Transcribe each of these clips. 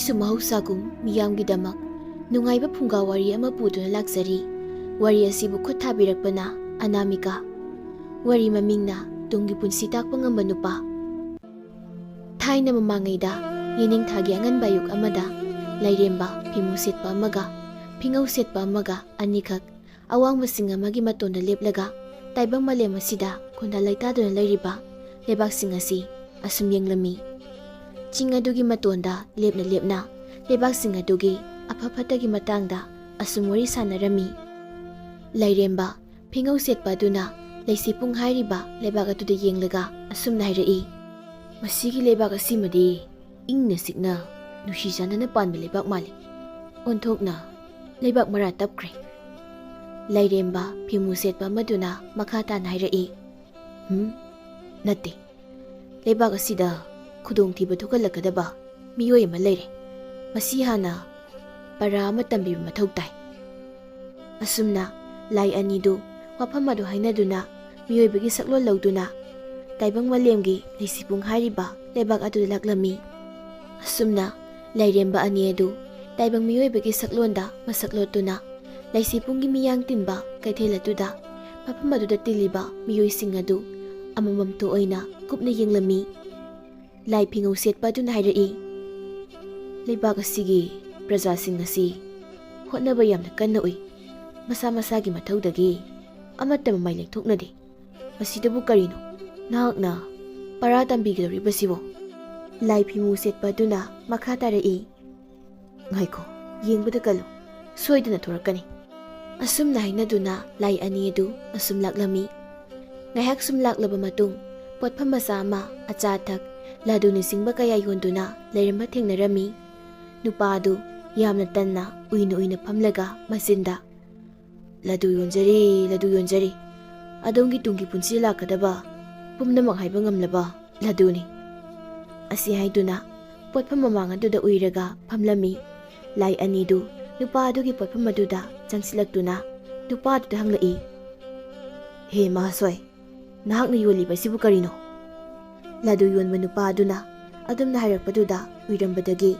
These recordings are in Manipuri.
ꯉꯁꯤꯁꯨ ꯃꯍꯧꯁꯥꯒꯨꯝ ꯃꯤꯌꯥꯝꯒꯤꯗꯃꯛ ꯅꯨꯡꯉꯥꯏꯕ ꯐꯨꯡꯒꯥ ꯋꯥꯔꯤ ꯑꯃ ꯄꯨꯗꯨꯅ ꯂꯥꯛꯆꯔꯤ. ꯋꯥꯔꯤ ꯑꯁꯤꯕꯨ ꯈꯨꯠ ꯊꯥꯕꯤꯔꯛꯄꯅ ꯑꯅꯥꯃꯤꯀꯥ. ꯋꯥꯔꯤ ꯃꯃꯤꯡꯅ ꯇꯨꯡꯒꯤ ꯄꯨꯟꯁꯤ ꯇꯥꯛꯄ ꯉꯝꯕ ꯅꯨꯄꯥ. ꯊꯥꯏꯅ ꯃꯃꯥꯡꯉꯩꯗ ꯌꯦꯅꯤꯡꯊꯥꯒꯤ ꯑꯉꯟꯕ ꯑꯌꯨꯛ ꯑꯃꯗ ꯂꯩꯔꯦꯝꯕ ꯐꯤꯃꯨ ꯁꯦꯠꯄ ꯑꯃꯒ ꯐꯤꯉꯧ ꯁꯦꯠꯄ ꯑꯃꯒ ꯑꯅꯤꯈꯛ ꯑꯋꯥꯡꯕ ꯆꯤꯡ ꯑꯃꯒꯤ ꯃꯇꯣꯟꯗ ꯂꯦꯞꯂꯒ ꯇꯥꯏꯕꯪ ꯃꯥꯂꯦꯝ ꯑꯁꯤꯗ ꯈꯨꯟꯗꯥ ꯂꯩꯇꯥꯗꯨꯅ ꯂꯩꯔꯤꯕ ꯂꯩꯕꯥꯛꯁꯤꯡ ꯑꯁꯤ ꯑꯁꯨꯝ ꯌꯦꯡꯂꯝꯃꯤ. ꯆꯤꯡ ꯑꯗꯨꯒꯤ ꯃꯇꯣꯟꯗ ꯂꯦꯞꯅ ꯂꯦꯞꯅ ꯂꯩꯕꯥꯛꯁꯤꯡ ꯑꯗꯨꯒꯤ ꯑꯐ ꯐꯠꯇꯒꯤ ꯃꯇꯥꯡꯗ ꯑꯁꯨꯝ ꯋꯥꯔꯤ ꯁꯥꯟꯅꯔꯝꯃꯤ. ꯂꯩꯔꯦꯝꯕ ꯐꯤꯉꯧ ꯁꯦꯠꯄ ꯑꯗꯨꯅ ꯂꯩꯁꯤꯄꯨꯡ ꯍꯥꯏꯔꯤꯕ ꯂꯩꯕꯥꯛ ꯑꯗꯨꯗ ꯌꯦꯡꯂꯒ ꯑꯁꯨꯝꯅ ꯍꯥꯏꯔꯛꯏ. ꯃꯁꯤꯒꯤ ꯂꯩꯕꯥꯛ ꯑꯁꯤꯃꯗꯤ ꯏꯪꯅ ꯆꯤꯛꯅ ꯅꯨꯡꯁꯤ ꯆꯥꯟꯅꯅ ꯄꯥꯟꯕ ꯂꯩꯕꯥꯛ ꯃꯥꯜꯂꯤ. ꯑꯣꯟꯊꯣꯛꯅ ꯂꯩꯕꯥꯛ ꯃꯔꯥ ꯇꯞꯈ꯭ꯔꯦ. ꯂꯩꯔꯦꯝꯕ ꯐꯤꯃꯨ ꯁꯦꯠꯄ ꯑꯃꯗꯨꯅ ꯃꯈꯥ ꯇꯥꯅ ꯍꯥꯏꯔꯛꯏ. ꯅꯠꯇꯦ. ꯂꯩꯕꯥꯛ ꯑꯁꯤꯗ ꯈꯨꯗꯣꯡꯊꯤꯕ ꯊꯣꯛꯍꯜꯂꯛꯀꯗꯕ ꯃꯤꯑꯣꯏ ꯑꯃ ꯂꯩꯔꯦ. ꯃꯁꯤ ꯍꯥꯟꯅ ꯄꯔꯥ ꯑꯃ ꯇꯝꯕꯤꯕ ꯃꯊꯧ ꯇꯥꯏ. ꯑꯁꯨꯝꯅ ꯂꯥꯏ ꯑꯅꯤꯗꯨ ꯋꯥꯐꯝ ꯑꯗꯨ ꯍꯥꯏꯅꯗꯨꯅ ꯃꯤꯑꯣꯏꯕꯒꯤ ꯁꯛꯂꯣꯟ ꯂꯧꯗꯨꯅ ꯇꯥꯏꯕꯪ ꯃꯥꯂꯦꯝꯒꯤ ꯂꯩꯁꯤꯄꯨꯡ ꯍꯥꯏꯔꯤꯕ ꯂꯩꯕꯥꯛ ꯑꯗꯨꯗ ꯂꯥꯛꯂꯝꯃꯤ. ꯑꯁꯨꯝꯅ ꯂꯩꯔꯦꯝꯕ ꯑꯅꯤ ꯑꯗꯨ ꯇꯥꯏꯕꯪ ꯃꯤꯑꯣꯏꯕꯒꯤ ꯁꯛꯂꯣꯟꯗ ꯃꯁꯛ ꯂꯣꯠꯇꯨꯅ ꯂꯩꯁꯤꯄꯨꯡꯒꯤ ꯃꯤꯌꯥꯡ ꯇꯤꯟꯕ ꯀꯩꯊꯦꯜ ꯑꯗꯨꯗ ꯃꯐꯝ ꯑꯗꯨꯗ ꯇꯤꯜꯂꯤꯕ ꯃꯤꯑꯣꯏꯁꯤꯡ ꯑꯗꯨ ꯑꯃꯃꯝꯇ ꯑꯣꯏꯅ ꯀꯨꯞꯅ ꯌꯦꯡꯂꯝꯃꯤ. ꯂꯥꯏ ꯐꯤꯉꯧ ꯁꯦꯠꯄ ꯑꯗꯨꯅ ꯍꯥꯏꯔꯛꯏ. ꯂꯩꯕꯥꯛ ꯑꯁꯤꯒꯤ ꯄ꯭ꯔꯖꯥꯁꯤꯡ ꯑꯁꯤ ꯍꯣꯠꯅꯕ ꯌꯥꯝꯅ ꯀꯟꯅ ꯎꯏ. ꯃꯁꯥ ꯃꯁꯥꯒꯤ ꯃꯊꯧꯗꯒꯤ ꯑꯃꯠꯇ ꯃꯃꯥꯏ ꯂꯦꯡꯊꯣꯛꯅꯗꯦ. ꯃꯁꯤꯗꯕꯨ ꯀꯔꯤꯅꯣ ꯅꯍꯥꯛꯅ ꯄꯔꯥ ꯇꯝꯕꯤꯒꯗꯧꯔꯤꯕꯁꯤꯕꯣ? ꯂꯥꯏ ꯐꯤꯃꯨ ꯁꯦꯠꯄ ꯑꯗꯨꯅ ꯃꯈꯥ ꯇꯥꯔꯛꯏ. ꯉꯥꯏꯈꯣ, ꯌꯦꯡꯕꯗ ꯀꯜꯂꯨ, ꯁꯣꯏꯗꯅ ꯊꯣꯔꯛꯀꯅꯤ. ꯑꯁꯨꯝꯅ ꯍꯥꯏꯅꯗꯨꯅ ꯂꯥꯏ ꯑꯅꯤ ꯑꯗꯨ ꯑꯁꯨꯝ ꯂꯥꯛꯂꯝꯃꯤ. ꯉꯥꯏꯍꯥꯛ ꯁꯨꯝ ꯂꯥꯛꯂꯕ ꯃꯇꯨꯡ ꯄꯣꯠꯐꯝ ꯃꯆꯥ ꯑꯃ ꯑꯆꯥ ꯑꯊꯛ ꯂꯥꯗꯨꯅꯆꯤꯡꯕ ꯀꯌꯥ ꯌꯣꯟꯗꯨꯅ ꯂꯩꯔꯝꯕ ꯊꯦꯡꯅꯔꯝꯃꯤ. ꯅꯨꯄꯥ ꯑꯗꯨ ꯌꯥꯝꯅ ꯇꯟꯅ ꯎꯏꯅ ꯎꯏꯅ ꯐꯝꯂꯒ ꯃꯆꯤꯟꯗ "ꯂꯗꯨ ꯌꯣꯟꯖꯔꯤ, ꯂꯗꯨ ꯌꯣꯟꯖꯔꯤ. ꯑꯗꯣꯝꯒꯤ ꯇꯨꯡꯒꯤ ꯄꯨꯟꯁꯤꯗ ꯂꯥꯛꯀꯗꯕ ꯄꯨꯝꯅꯃꯛ ꯍꯥꯏꯕ ꯉꯝꯂꯕ ꯂꯗꯨꯅꯤ" ꯑꯁꯤ ꯍꯥꯏꯗꯨꯅ ꯄꯣꯠꯐꯝ ꯃꯃꯥꯡ ꯑꯗꯨꯗ ꯎꯏꯔꯒ ꯐꯝꯂꯝꯃꯤ. ꯂꯥꯏ ꯑꯅꯤꯗꯨ ꯅꯨꯄꯥ ꯑꯗꯨꯒꯤ ꯄꯣꯠꯐꯝ ꯑꯗꯨꯗ ꯆꯪꯁꯤꯜꯂꯛꯇꯨꯅ ꯅꯨꯄꯥ ꯑꯗꯨꯗ ꯍꯪꯂꯛꯏ. "ꯍꯦ ꯃꯍꯥꯁꯣꯏ, ꯅꯍꯥꯛꯅ ꯌꯣꯜꯂꯤꯕꯁꯤꯕꯨ ꯀꯔꯤꯅꯣ?" ꯂꯗꯨ ꯌꯣꯟꯕ ꯅꯨꯄꯥ ꯑꯗꯨꯅ ꯑꯗꯨꯝꯅ ꯍꯥꯏꯔꯛꯄꯗꯨꯗ ꯎꯏꯔꯝꯕꯗꯒꯤ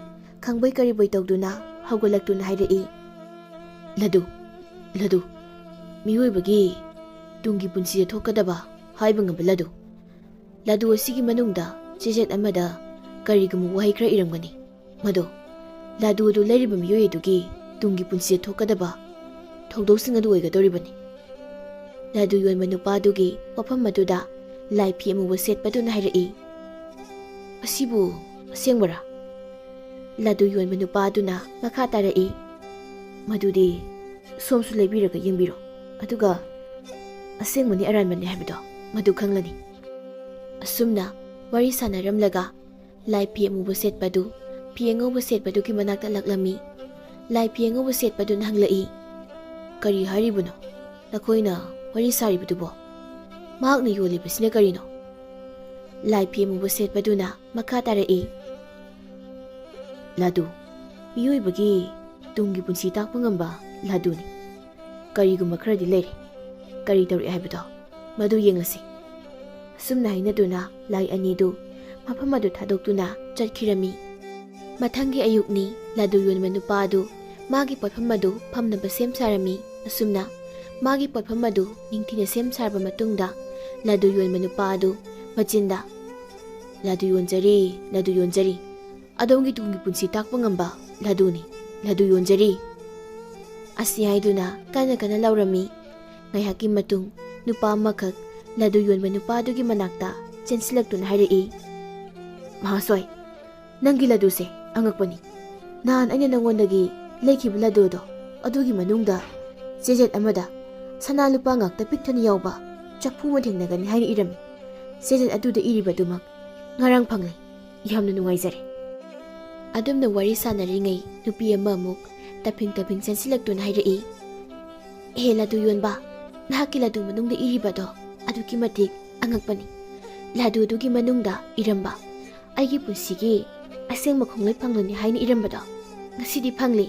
ꯈꯪꯕꯣꯏ ꯀꯔꯤꯕꯣꯏ ꯇꯧꯗꯨꯅ ꯍꯧꯒꯠꯂꯛꯇꯨꯅ ꯍꯥꯏꯔꯛꯏ. "ꯂꯗꯨ, ꯂꯗꯨ, ꯃꯤꯑꯣꯏꯕꯒꯤ ꯇꯨꯡꯒꯤ ꯄꯨꯟꯁꯤꯗ ꯊꯣꯛꯀꯗꯕ ꯍꯥꯏꯕ ꯉꯝꯕ ꯂꯗꯨ. ꯂꯗꯨ ꯑꯁꯤꯒꯤ ꯃꯅꯨꯡꯗ ꯆꯦꯖꯦꯠ ꯑꯃꯗ ꯀꯔꯤꯒꯨꯝꯕ ꯋꯥꯍꯩ ꯈꯔ ꯏꯔꯝꯒꯅꯤ. ꯃꯗꯣ ꯂꯗꯨ ꯑꯗꯨ ꯂꯩꯔꯤꯕ ꯃꯤꯑꯣꯏ ꯑꯗꯨꯒꯤ ꯇꯨꯡꯒꯤ ꯄꯨꯟꯁꯤꯗ ꯊꯣꯛꯀꯗꯕ ꯊꯧꯗꯣꯛꯁꯤꯡ ꯑꯗꯨ ꯑꯣꯏꯒꯗꯧꯔꯤꯕꯅꯤ." ꯂꯗꯨ ꯌꯣꯟꯕ ꯅꯨꯄꯥꯗꯨꯒꯤ ꯋꯥꯐꯝ ꯑꯗꯨꯗ ꯂꯥꯏ ꯐꯤ ꯑꯃꯨꯕ ꯁꯦꯠꯄꯗꯨꯅ ꯍꯥꯏꯔꯛꯏ. "ꯑꯁꯤꯕꯨ ꯑꯁꯦꯡꯕꯔꯥ?" ꯂꯗꯨ ꯌꯣꯟꯕ ꯅꯨꯄꯥ ꯑꯗꯨꯅ ꯃꯈꯥ ꯇꯥꯔꯛꯏ. "ꯃꯗꯨꯗꯤ ꯁꯣꯝꯁꯨ ꯂꯩꯕꯤꯔꯒ ꯌꯦꯡꯕꯤꯔꯣ, ꯑꯗꯨꯒ ꯑꯁꯦꯡꯕꯅꯤ ꯑꯔꯥꯟꯕꯅꯤ ꯍꯥꯏꯕꯗꯣ ꯃꯗꯨ ꯈꯪꯂꯅꯤ." ꯑꯁꯨꯝꯅ ꯋꯥꯔꯤ ꯁꯥꯟꯅꯔꯝꯂꯒ ꯂꯥꯏ ꯐꯤ ꯑꯃꯨꯕ ꯁꯦꯠꯄꯗꯨ ꯐꯤ ꯑꯉꯧꯕ ꯁꯦꯠꯄꯗꯨꯒꯤ ꯃꯅꯥꯛꯇ ꯂꯥꯛꯂꯝꯃꯤ. ꯂꯥꯏ ꯐꯤ ꯑꯉꯧꯕ ꯁꯦꯠꯄꯗꯨꯅ ꯍꯪꯂꯛꯏ. "ꯀꯔꯤ ꯍꯥꯏꯔꯤꯕꯅꯣ ꯅꯈꯣꯏꯅ ꯋꯥꯔꯤ ꯁꯥꯔꯤꯕꯗꯨꯕꯣ? ꯃꯍꯥꯛꯅ ꯌꯣꯜꯂꯤꯕꯁꯤꯅ ꯀꯔꯤꯅꯣ?" ꯂꯥꯏ ꯐꯤ ꯑꯃꯨꯕ ꯁꯦꯠꯄꯗꯨꯅ ꯃꯈꯥ ꯇꯥꯔꯛꯏ. "ꯂꯗꯨ, ꯃꯤꯑꯣꯏꯕꯒꯤ ꯇꯨꯡꯒꯤ ꯄꯨꯟꯁꯤ ꯇꯥꯛꯄ ꯉꯝꯕ ꯂꯗꯨꯅꯤ. ꯀꯔꯤꯒꯨꯝꯕ ꯈꯔꯗꯤ ꯂꯩꯔꯦ. ꯀꯔꯤ ꯇꯧꯔꯛꯑꯦ ꯍꯥꯏꯕꯗꯣ ꯃꯗꯨ ꯌꯦꯡꯂꯁꯤ." ꯑꯁꯨꯝꯅ ꯍꯥꯏꯅꯗꯨꯅ ꯂꯥꯏ ꯑꯅꯤꯗꯨ ꯃꯐꯝ ꯑꯗꯨ ꯊꯥꯗꯣꯛꯇꯨꯅ ꯆꯠꯈꯤꯔꯝꯃꯤ. ꯃꯊꯪꯒꯤ ꯑꯌꯨꯛꯅꯤ. ꯂꯗꯨ ꯌꯣꯟꯕ ꯅꯨꯄꯥ ꯑꯗꯨ ꯃꯥꯒꯤ ꯄꯣꯠꯐꯝ ꯑꯗꯨ ꯐꯝꯅꯕ ꯁꯦꯝ ꯁꯥꯔꯝꯃꯤ. ꯑꯁꯨꯝꯅ ꯃꯥꯒꯤ ꯄꯣꯠꯐꯝ ꯑꯗꯨ ꯅꯤꯡꯊꯤꯅ ꯁꯦꯝ ꯁꯥꯔꯕ ꯃꯇꯨꯡꯗ ꯂꯗꯨ ꯌꯣꯟꯕ ꯅꯨꯄꯥ ꯑꯗꯨ ꯃꯆꯤꯟꯗ "ꯂꯗꯨ ꯌꯣꯟꯖꯔꯤ, ꯂꯗꯨ ꯌꯣꯟꯖꯔꯤ. ꯑꯗꯣꯝꯒꯤ ꯇꯨꯡꯒꯤ ꯄꯨꯟꯁꯤ ꯇꯥꯛꯄ ꯉꯝꯕ ꯂꯗꯨꯅꯤ. ꯂꯗꯨ ꯌꯣꯟꯖꯔꯤ" ꯑꯁꯤ ꯍꯥꯏꯗꯨꯅ ꯀꯟꯅ ꯀꯟꯅ ꯂꯥꯎꯔꯝꯃꯤ. ꯉꯥꯏꯍꯥꯛꯀꯤ ꯃꯇꯨꯡ ꯅꯨꯄꯥ ꯑꯃꯈꯛ ꯂꯗꯨ ꯌꯣꯟꯕ ꯅꯨꯄꯥꯗꯨꯒꯤ ꯃꯅꯥꯛꯇ ꯆꯦꯟꯁꯤꯜꯂꯛꯇꯨꯅ ꯍꯥꯏꯔꯛꯏ. "ꯃꯍꯥꯁꯣꯏ, ꯅꯪꯒꯤ ꯂꯗꯨꯁꯦ ꯑꯉꯛꯄꯅꯤ. ꯅꯍꯥꯟ ꯑꯩꯅ ꯅꯪꯉꯣꯟꯗꯒꯤ ꯂꯩꯈꯤꯕ ꯂꯗꯨꯗꯣ ꯑꯗꯨꯒꯤ ꯃꯅꯨꯡꯗ ꯆꯦꯖꯦꯠ ꯑꯃꯗ ꯁꯅꯥ ꯂꯨꯄꯥ ꯉꯥꯛꯇ ꯄꯤꯛ ꯊꯟꯅ ꯌꯥꯎꯕ ꯆꯐꯨ ꯑꯃ ꯊꯦꯡꯅꯒꯅꯤ ꯍꯥꯏꯅ ꯏꯔꯝꯃꯤ. ꯆꯦꯖꯦꯠ ꯑꯗꯨꯗ ꯏꯔꯤꯕꯗꯨꯃꯛ ꯉꯔꯥꯡ ꯐꯪꯂꯦ. ꯌꯥꯝꯅ ꯅꯨꯡꯉꯥꯏꯖꯔꯦ." ꯑꯗꯨꯝꯅ ꯋꯥꯔꯤ ꯁꯥꯟꯅꯔꯤꯉꯩ ꯅꯨꯄꯤ ꯑꯃ ꯑꯃꯨꯛ ꯇꯞꯐꯤꯡ ꯇꯞꯐꯤꯡ ꯆꯦꯟꯁꯤꯜꯂꯛꯇꯨꯅ ꯍꯥꯏꯔꯛꯏ. "ꯍꯦ ꯂꯗꯨ ꯌꯣꯟꯕ, ꯅꯍꯥꯛꯀꯤ ꯂꯗꯨ ꯃꯅꯨꯡꯗ ꯏꯔꯤꯕꯗꯣ ꯑꯗꯨꯛꯀꯤ ꯃꯇꯤꯛ ꯑꯉꯛꯄꯅꯤ. ꯂꯗꯨ ꯑꯗꯨꯒꯤ ꯃꯅꯨꯡꯗ ꯏꯔꯝꯕ ꯑꯩꯒꯤ ꯄꯨꯟꯁꯤꯒꯤ ꯑꯁꯦꯡꯕ ꯈꯣꯡꯂꯣꯏ ꯐꯪꯂꯅꯤ ꯍꯥꯏꯅ ꯏꯔꯝꯕꯗꯣ ꯉꯁꯤꯗꯤ ꯐꯪꯂꯦ."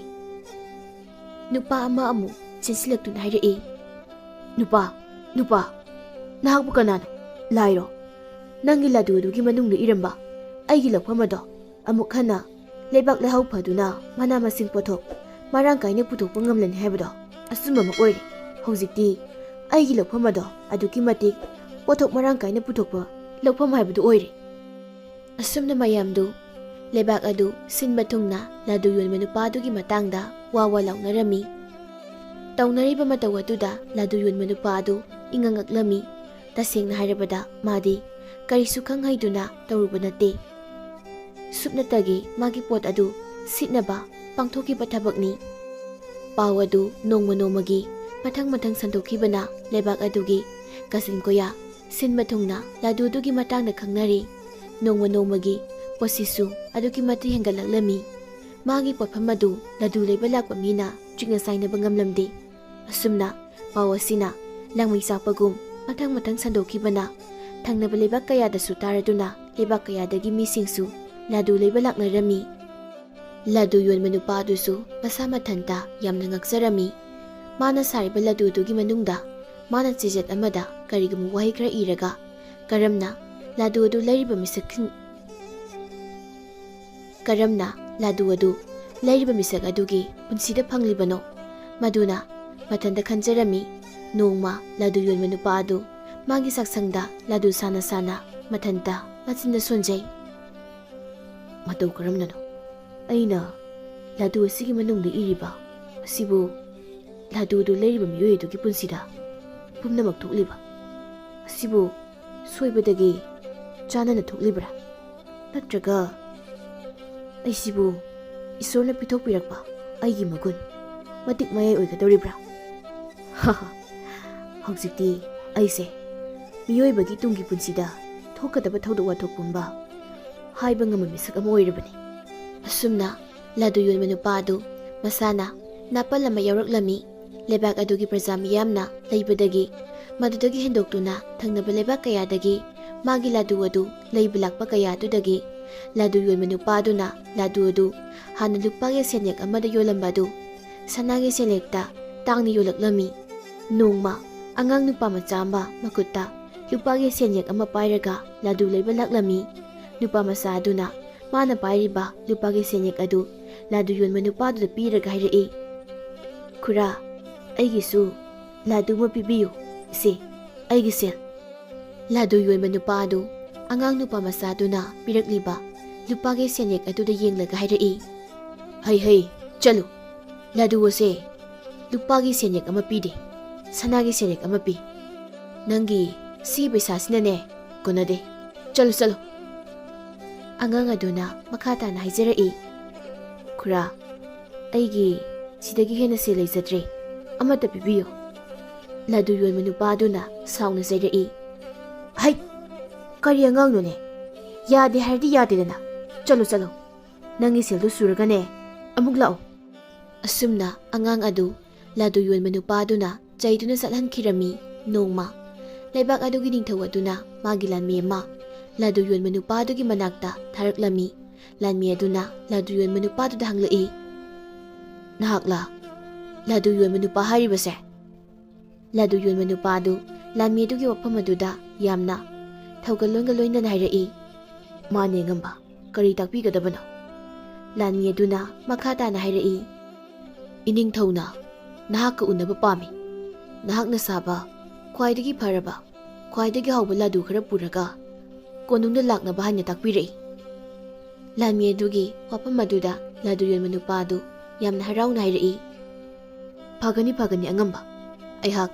ꯅꯨꯄꯥ ꯑꯃ ꯑꯃꯨꯛ ꯆꯦꯟꯁꯤꯜꯂꯛꯇꯨꯅ ꯍꯥꯏꯔꯛꯏ. "ꯅꯨꯄꯥ, ꯅꯨꯄꯥ, ꯅꯍꯥꯛꯄꯨ ꯀꯅꯥꯅꯣ? ꯂꯥꯏꯔꯣ? ꯅꯪꯒꯤ ꯂꯗꯨ ꯑꯗꯨꯒꯤ ꯃꯅꯨꯡꯗ ꯏꯔꯝꯕ ꯑꯩꯒꯤ ꯂꯧꯐꯝ ꯑꯗꯣ ꯑꯃꯨꯛ ꯍꯟꯅ ꯂꯩꯕꯥꯛ ꯂꯩꯍꯥꯎ ꯐꯗꯨꯅ ꯃꯅꯥ ꯃꯁꯤꯡ ꯄꯣꯠꯊꯣꯛ ꯃꯔꯥꯡ ꯀꯥꯏꯅ ꯄꯨꯊꯣꯛꯄ ꯉꯝꯂꯅꯤ ꯍꯥꯏꯕꯗꯣ ꯑꯆꯨꯝꯕꯃꯛ ꯑꯣꯏꯔꯦ꯫ ꯍꯧꯖꯤꯛꯇꯤ ꯑꯩꯒꯤ ꯂꯧꯐꯝ ꯑꯗꯣ ꯑꯗꯨꯛꯀꯤ ꯃꯇꯤꯛ ꯄꯣꯠꯊꯣꯛ ꯃꯔꯥꯡ ꯀꯥꯏꯅ ꯄꯨꯊꯣꯛꯄ ꯂꯧꯐꯝ ꯍꯥꯏꯕꯗꯨ ꯑꯣꯏꯔꯦ꯫ ꯑꯁꯨꯝꯅ ꯃꯌꯥꯝꯗꯨ ꯂꯩꯕꯥꯛ ꯑꯗꯨ ꯁꯤꯟꯕ ꯊꯨꯡꯅ ꯂꯗꯨ ꯌꯣꯟꯕ ꯅꯨꯄꯥꯗꯨꯒꯤ ꯃꯇꯥꯡꯗ ꯋꯥ ꯂꯥꯎꯅꯔꯝꯃꯤ꯫ ꯇꯧꯅꯔꯤꯕ ꯃꯇꯧ ꯑꯗꯨꯗ ꯂꯗꯨ ꯌꯣꯟꯕ ꯅꯨꯄꯥ ꯑꯗꯨ ꯏꯉꯛꯉꯛꯂꯝꯃꯤ꯫ ꯇꯁꯦꯡꯅ ꯍꯥꯏꯔꯕꯗ ꯃꯥꯗꯤ ꯀꯔꯤꯁꯨ ꯈꯪꯍꯩꯗꯨꯅ ꯇꯧꯔꯨꯕ ꯅꯠꯇꯦ꯫ ꯁꯨꯞꯅꯇꯒꯤ ꯃꯥꯒꯤ ꯄꯣꯠ ꯑꯗꯨ ꯁꯤꯠꯅꯕ ꯄꯥꯡꯊꯣꯛꯈꯤꯕ ꯊꯕꯛꯅꯤ꯫ ꯄꯥꯎ ꯑꯗꯨ ꯅꯣꯡꯃ ꯅꯣꯡꯃꯒꯤ ꯃꯊꯪ ꯁꯟꯗꯣꯛꯈꯤꯕꯅ ꯂꯩꯕꯥꯛ ꯑꯗꯨꯒꯤ ꯀꯥꯆꯤꯟ ꯀꯣꯌꯥ ꯁꯤꯟꯕ ꯊꯨꯡꯅ ꯂꯗꯨꯗꯨꯒꯤ ꯃꯇꯥꯡꯗ ꯈꯪꯅꯔꯤ꯫ ꯅꯣꯡꯃ ꯅꯣꯡꯃꯒꯤ ꯄꯣꯠꯁꯤꯠꯁꯨ ꯑꯗꯨꯛꯀꯤ ꯃꯇꯤꯛ ꯍꯦꯟꯒꯠꯂꯛꯂꯝꯃꯤ꯫ ꯃꯥꯒꯤ ꯄꯣꯠꯐꯝ ꯑꯗꯨ ꯂꯗꯨ ꯂꯩꯕ ꯂꯥꯛꯄ ꯃꯤꯅ ꯆꯤꯛꯅ ꯆꯥꯏꯅꯕ ꯉꯝꯂꯝꯗꯦ꯫ ꯑꯁꯨꯝꯅ ꯄꯥꯎ ꯑꯁꯤꯅ ꯂꯥꯡꯃꯩ ꯆꯥꯛꯄꯒꯨꯝ ꯃꯊꯪ ꯁꯟꯗꯣꯛꯈꯤꯕꯅ ꯊꯪꯅꯕ ꯂꯩꯕꯥꯛ ꯀꯌꯥꯗꯁꯨ ꯇꯥꯔꯗꯨꯅ ꯂꯩꯕꯥꯛ ꯀꯌꯥꯗꯒꯤ ꯃꯤꯁꯤꯡꯁꯨ ꯂꯗꯨ ꯂꯩꯕ ꯂꯥꯛꯅꯔꯝꯃꯤ꯫ ꯂꯗꯨ ꯌꯣꯟꯕ ꯅꯨꯄꯥ ꯑꯗꯨꯁꯨ ꯃꯁꯥ ꯃꯊꯟꯇ ꯌꯥꯝꯅ ꯉꯛꯆꯔꯝꯃꯤ꯫ ꯃꯥꯅ ꯁꯥꯔꯤꯕ ꯂꯗꯨꯗꯨꯒꯤ ꯃꯅꯨꯡꯗ ꯃꯥꯅ ꯆꯦꯖꯦꯠ ꯑꯃꯗ ꯀꯔꯤꯒꯨꯝꯕ ꯋꯥꯍꯩ ꯈꯔ ꯏꯔꯒ ꯀꯔꯝꯅ ꯂꯗꯨ ꯑꯗꯨ ꯂꯩꯔꯤꯕ ꯃꯤꯁꯛ ꯑꯗꯨꯒꯤ ꯄꯨꯟꯁꯤꯗ ꯐꯪꯂꯤꯕꯅꯣ ꯃꯗꯨꯅ ꯃꯊꯟꯇ ꯈꯟꯖꯔꯝꯃꯤ꯫ ꯅꯣꯡꯃ ꯂꯗꯨ ꯌꯣꯟꯕ ꯅꯨꯄꯥ ꯑꯗꯨ ꯃꯥꯒꯤ ꯆꯥꯛꯁꯪꯗ ꯂꯗꯨ ꯁꯥꯅ ꯃꯊꯟꯇ ꯃꯆꯤꯟꯗ ꯁꯣꯟꯖꯩ꯫ ꯃꯇꯧ ꯀꯔꯝꯅꯅꯣ ꯑꯩꯅ ꯂꯗꯨ ꯑꯁꯤꯒꯤ ꯃꯅꯨꯡꯗ ꯏꯔꯤꯕ ꯑꯁꯤꯕꯨ ꯂꯗꯨꯗꯨ ꯂꯩꯔꯤꯕ ꯃꯤꯑꯣꯏ ꯑꯗꯨꯒꯤ ꯄꯨꯟꯁꯤꯗ ꯄꯨꯝꯅꯃꯛ ꯊꯣꯛꯂꯤꯕ ꯑꯁꯤꯕꯨ ꯁꯣꯏꯕꯗꯒꯤ ꯆꯥꯅꯅ ꯊꯣꯛꯂꯤꯕ꯭ꯔꯥ ꯅꯠꯇ꯭ꯔꯒ ꯑꯩꯁꯤꯕꯨ ꯏꯁꯣꯔꯅ ꯄꯤꯊꯣꯛꯄꯤꯔꯛꯄ ꯑꯩꯒꯤ ꯃꯒꯨꯟ ꯃꯇꯤꯛ ꯃꯌꯥꯏ ꯑꯣꯏꯒꯗꯧꯔꯤꯕ꯭ꯔꯥ? ꯍꯧꯖꯤꯛꯇꯤ ꯑꯩꯁꯦ ꯃꯤꯑꯣꯏꯕꯒꯤ ꯇꯨꯡꯒꯤ ꯄꯨꯟꯁꯤꯗ ꯊꯣꯛꯀꯗꯕ ꯊꯧꯗꯣꯛ ꯋꯥꯊꯣꯛ ꯄꯨꯝꯕ ꯍꯥꯏꯕ ꯉꯝꯕ ꯃꯤꯁꯛ ꯑꯃ ꯑꯣꯏꯔꯕꯅꯤ꯫ ꯑꯁꯨꯝꯅ ꯂꯗꯨ ꯌꯣꯟꯕ ꯅꯨꯄꯥ ꯑꯗꯨ ꯃꯁꯥꯅ ꯅꯥꯄꯜ ꯑꯃ ꯌꯥꯎꯔꯛꯂꯝꯃꯤ꯫ ꯂꯩꯕꯥꯛ ꯑꯗꯨꯒꯤ ประ ꯃꯤꯌꯥꯝꯅ ꯂꯩꯕꯗꯒꯤ ꯃꯗꯨꯗꯒꯤ ꯍꯦꯟꯗꯣꯛꯇꯨꯅ ꯊꯪꯅꯕ ꯂꯩꯕꯥꯛ ꯀꯌꯥꯗꯒꯤ ꯃꯥꯒꯤ ꯂꯗꯨ ꯑꯗꯨ ꯂꯩꯕ ꯂꯥꯛꯄ ꯀꯌꯥ ꯑꯗꯨꯗꯒꯤ ꯂꯗꯨ ꯌꯣꯟꯕ ꯅꯨꯄꯥ ꯑꯗꯨꯅ ꯂꯗꯨ ꯑꯗꯨ ꯍꯥꯟꯅ ꯂꯨꯄꯥꯒꯤ ꯁꯦꯟꯌꯦꯛ ꯑꯃꯗ ꯌꯣꯜꯂꯝꯕ ꯑꯗꯨ ꯁꯅꯥꯒꯤ ꯁꯦꯟꯌꯦꯛꯇ ꯇꯥꯡꯅ ꯌꯣꯜꯂꯛꯂꯝꯃꯤ꯫ ꯅꯣꯡꯃ ꯑꯉꯥꯡ ꯅꯨꯄꯥ ꯃꯆꯥ ꯑꯃ ꯃꯈꯨꯠꯇ ꯂꯨꯄꯥꯒꯤ ꯁꯦꯟꯌꯦꯛ ꯑꯃ ꯄꯥꯏꯔꯒ ꯂꯗꯨ ꯂꯩꯕ ꯂꯥꯛꯂꯝꯃꯤ꯫ ꯅꯨꯄꯥ ꯃꯆꯥ ꯑꯗꯨꯅ ꯃꯥꯅ ꯄꯥꯏꯔꯤꯕ ꯂꯨꯄꯥꯒꯤ ꯁꯦꯟꯌꯦꯛ ꯑꯗꯨ ꯂꯗꯨ ꯌꯣꯟꯕ ꯅꯨꯄꯥꯗꯨꯗ ꯄꯤꯔꯒ ꯍꯥꯏꯔꯛꯏ, "ꯈꯨꯔꯥ, ꯑꯩꯒꯤꯁꯨ ꯂꯗꯨ ꯑꯃ ꯄꯤꯕꯤꯌꯨ, ꯏꯆꯦ, ꯑꯩꯒꯤ ꯁꯦꯜ." ꯂꯗꯨ ꯌꯣꯟꯕ ꯅꯨꯄꯥ ꯑꯗꯨ ꯑꯉꯥꯡ ꯅꯨꯄꯥ ꯃꯆꯥ ꯑꯗꯨꯅ ꯄꯤꯔꯛꯂꯤꯕ ꯂꯨꯄꯥꯒꯤ ꯁꯦꯟꯌꯦꯛ ꯑꯗꯨꯗ ꯌꯦꯡꯂꯒ ꯍꯥꯏꯔꯛꯏ, "ꯍꯩ ꯆꯠꯂꯨ, ꯂꯗꯨ ꯑꯁꯦ ꯂꯨꯄꯥꯒꯤ ꯁꯦꯟꯌꯦꯛ ꯑꯃ ꯄꯤꯗꯦ, ꯁꯅꯥꯒꯤ ꯁꯦꯟꯌꯦꯛ ꯑꯃ ꯄꯤ꯫ ꯅꯪꯒꯤ ꯁꯤ ꯄꯩꯁꯥꯁꯤꯅꯅꯦ ꯀꯣꯟꯅꯗꯦ, ꯆꯠꯂꯨ." ꯑꯉꯥꯡ ꯑꯗꯨꯅ ꯃꯈꯥ ꯇꯥꯅ ꯍꯥꯏꯖꯔꯛꯏ, "ꯈꯨꯔꯥ, ꯑꯩꯒꯤ ꯁꯤꯗꯒꯤ ꯍꯦꯟꯅ ꯁꯦꯜ ꯂꯩꯖꯗ꯭ꯔꯦ, ꯑꯃꯠꯇ ꯄꯤꯕꯤꯌꯨ." ꯂꯗꯨ ꯌꯣꯟꯕ ꯅꯨꯄꯥ ꯑꯗꯨꯅ ꯁꯥꯎꯅ ꯆꯩꯔꯛꯏ, "ꯍꯩ, ꯀꯔꯤ ꯑꯉꯥꯡꯅꯣꯅꯦ? ꯌꯥꯗꯦ ꯍꯥꯏꯔꯗꯤ ꯌꯥꯗꯦꯗꯅ, ꯆꯠꯂꯨ, ꯅꯪꯒꯤ ꯁꯦꯜꯗꯨ ꯁꯨꯔꯒꯅꯦ ꯑꯃꯨꯛ ꯂꯥꯛꯑꯣ." ꯑꯁꯨꯝꯅ ꯑꯉꯥꯡ ꯑꯗꯨ ꯂꯗꯨ ꯌꯣꯟꯕ ꯅꯨꯄꯥ ꯑꯗꯨꯅ ꯆꯩꯗꯨꯅ ꯆꯠꯍꯟꯈꯤꯔꯝꯃꯤ꯫ ꯅꯣꯡꯃ ꯂꯩꯕꯥꯛ ꯑꯗꯨꯒꯤ ꯅꯤꯡꯊꯧ ꯑꯗꯨꯅ ꯃꯥꯒꯤ ꯂꯥꯟꯃꯤ ꯑꯃ ꯂꯗꯨ ꯌꯣꯟꯕ ꯅꯨꯄꯥ ꯑꯗꯨꯒꯤ ꯃꯅꯥꯛꯇ ꯊꯥꯔꯛꯂꯝꯃꯤ꯫ ꯂꯥꯟꯃꯤ ꯑꯗꯨꯅ ꯂꯗꯨ ꯌꯣꯟꯕ ꯅꯨꯄꯥꯗꯨꯗ ꯍꯪꯂꯛꯏ, "ꯅꯍꯥꯛꯂ ꯂꯗꯨ ꯌꯣꯟꯕ ꯅꯨꯄꯥ ꯍꯥꯏꯔꯤꯕꯁꯦ?" ꯂꯗꯨ ꯌꯣꯟꯕ ꯅꯨꯄꯥ ꯑꯗꯨ ꯂꯥꯟꯃꯤ ꯑꯗꯨꯒꯤ ꯋꯥꯐꯝ ꯑꯗꯨꯗ ꯌꯥꯝꯅ ꯊꯧꯒꯜꯂꯣꯟꯒ ꯂꯣꯏꯅꯅ ꯍꯥꯏꯔꯛꯏ, "ꯃꯥꯅꯦ ꯉꯝꯕ, ꯀꯔꯤ ꯇꯥꯛꯄꯤꯒꯗꯕꯅꯣ?" ꯂꯥꯟꯃꯤ ꯑꯗꯨꯅ ꯃꯈꯥ ꯇꯥꯅ ꯍꯥꯏꯔꯛꯏ, "ꯏꯅꯤꯡꯊꯧꯅ ꯅꯍꯥꯛꯀ ꯎꯅꯕ ꯄꯥꯝꯃꯤ꯫ ꯅꯍꯥꯛꯅ ꯁꯥꯕ ꯈ꯭ꯋꯥꯏꯗꯒꯤ ꯐꯔꯕ, ꯈ꯭ꯋꯥꯏꯗꯒꯤ ꯍꯥꯎꯕ ꯂꯗꯨ ꯈꯔ ꯄꯨꯔꯒ ꯀꯣꯅꯨꯡꯗ ꯂꯥꯛꯅꯕ ꯍꯥꯏꯅ ꯇꯥꯛꯄꯤꯔꯛꯏ." ꯂꯥꯟꯃꯤ ꯑꯗꯨꯒꯤ ꯋꯥꯐꯝ ꯑꯗꯨꯗ ꯂꯗꯨ ꯌꯣꯟꯕ ꯅꯨꯄꯥ ꯑꯗꯨ ꯌꯥꯝꯅ ꯍꯔꯥꯎꯅ ꯍꯥꯏꯔꯛꯏ, "ꯐꯒꯅꯤ ꯑꯉꯝꯕ, ꯑꯩꯍꯥꯛ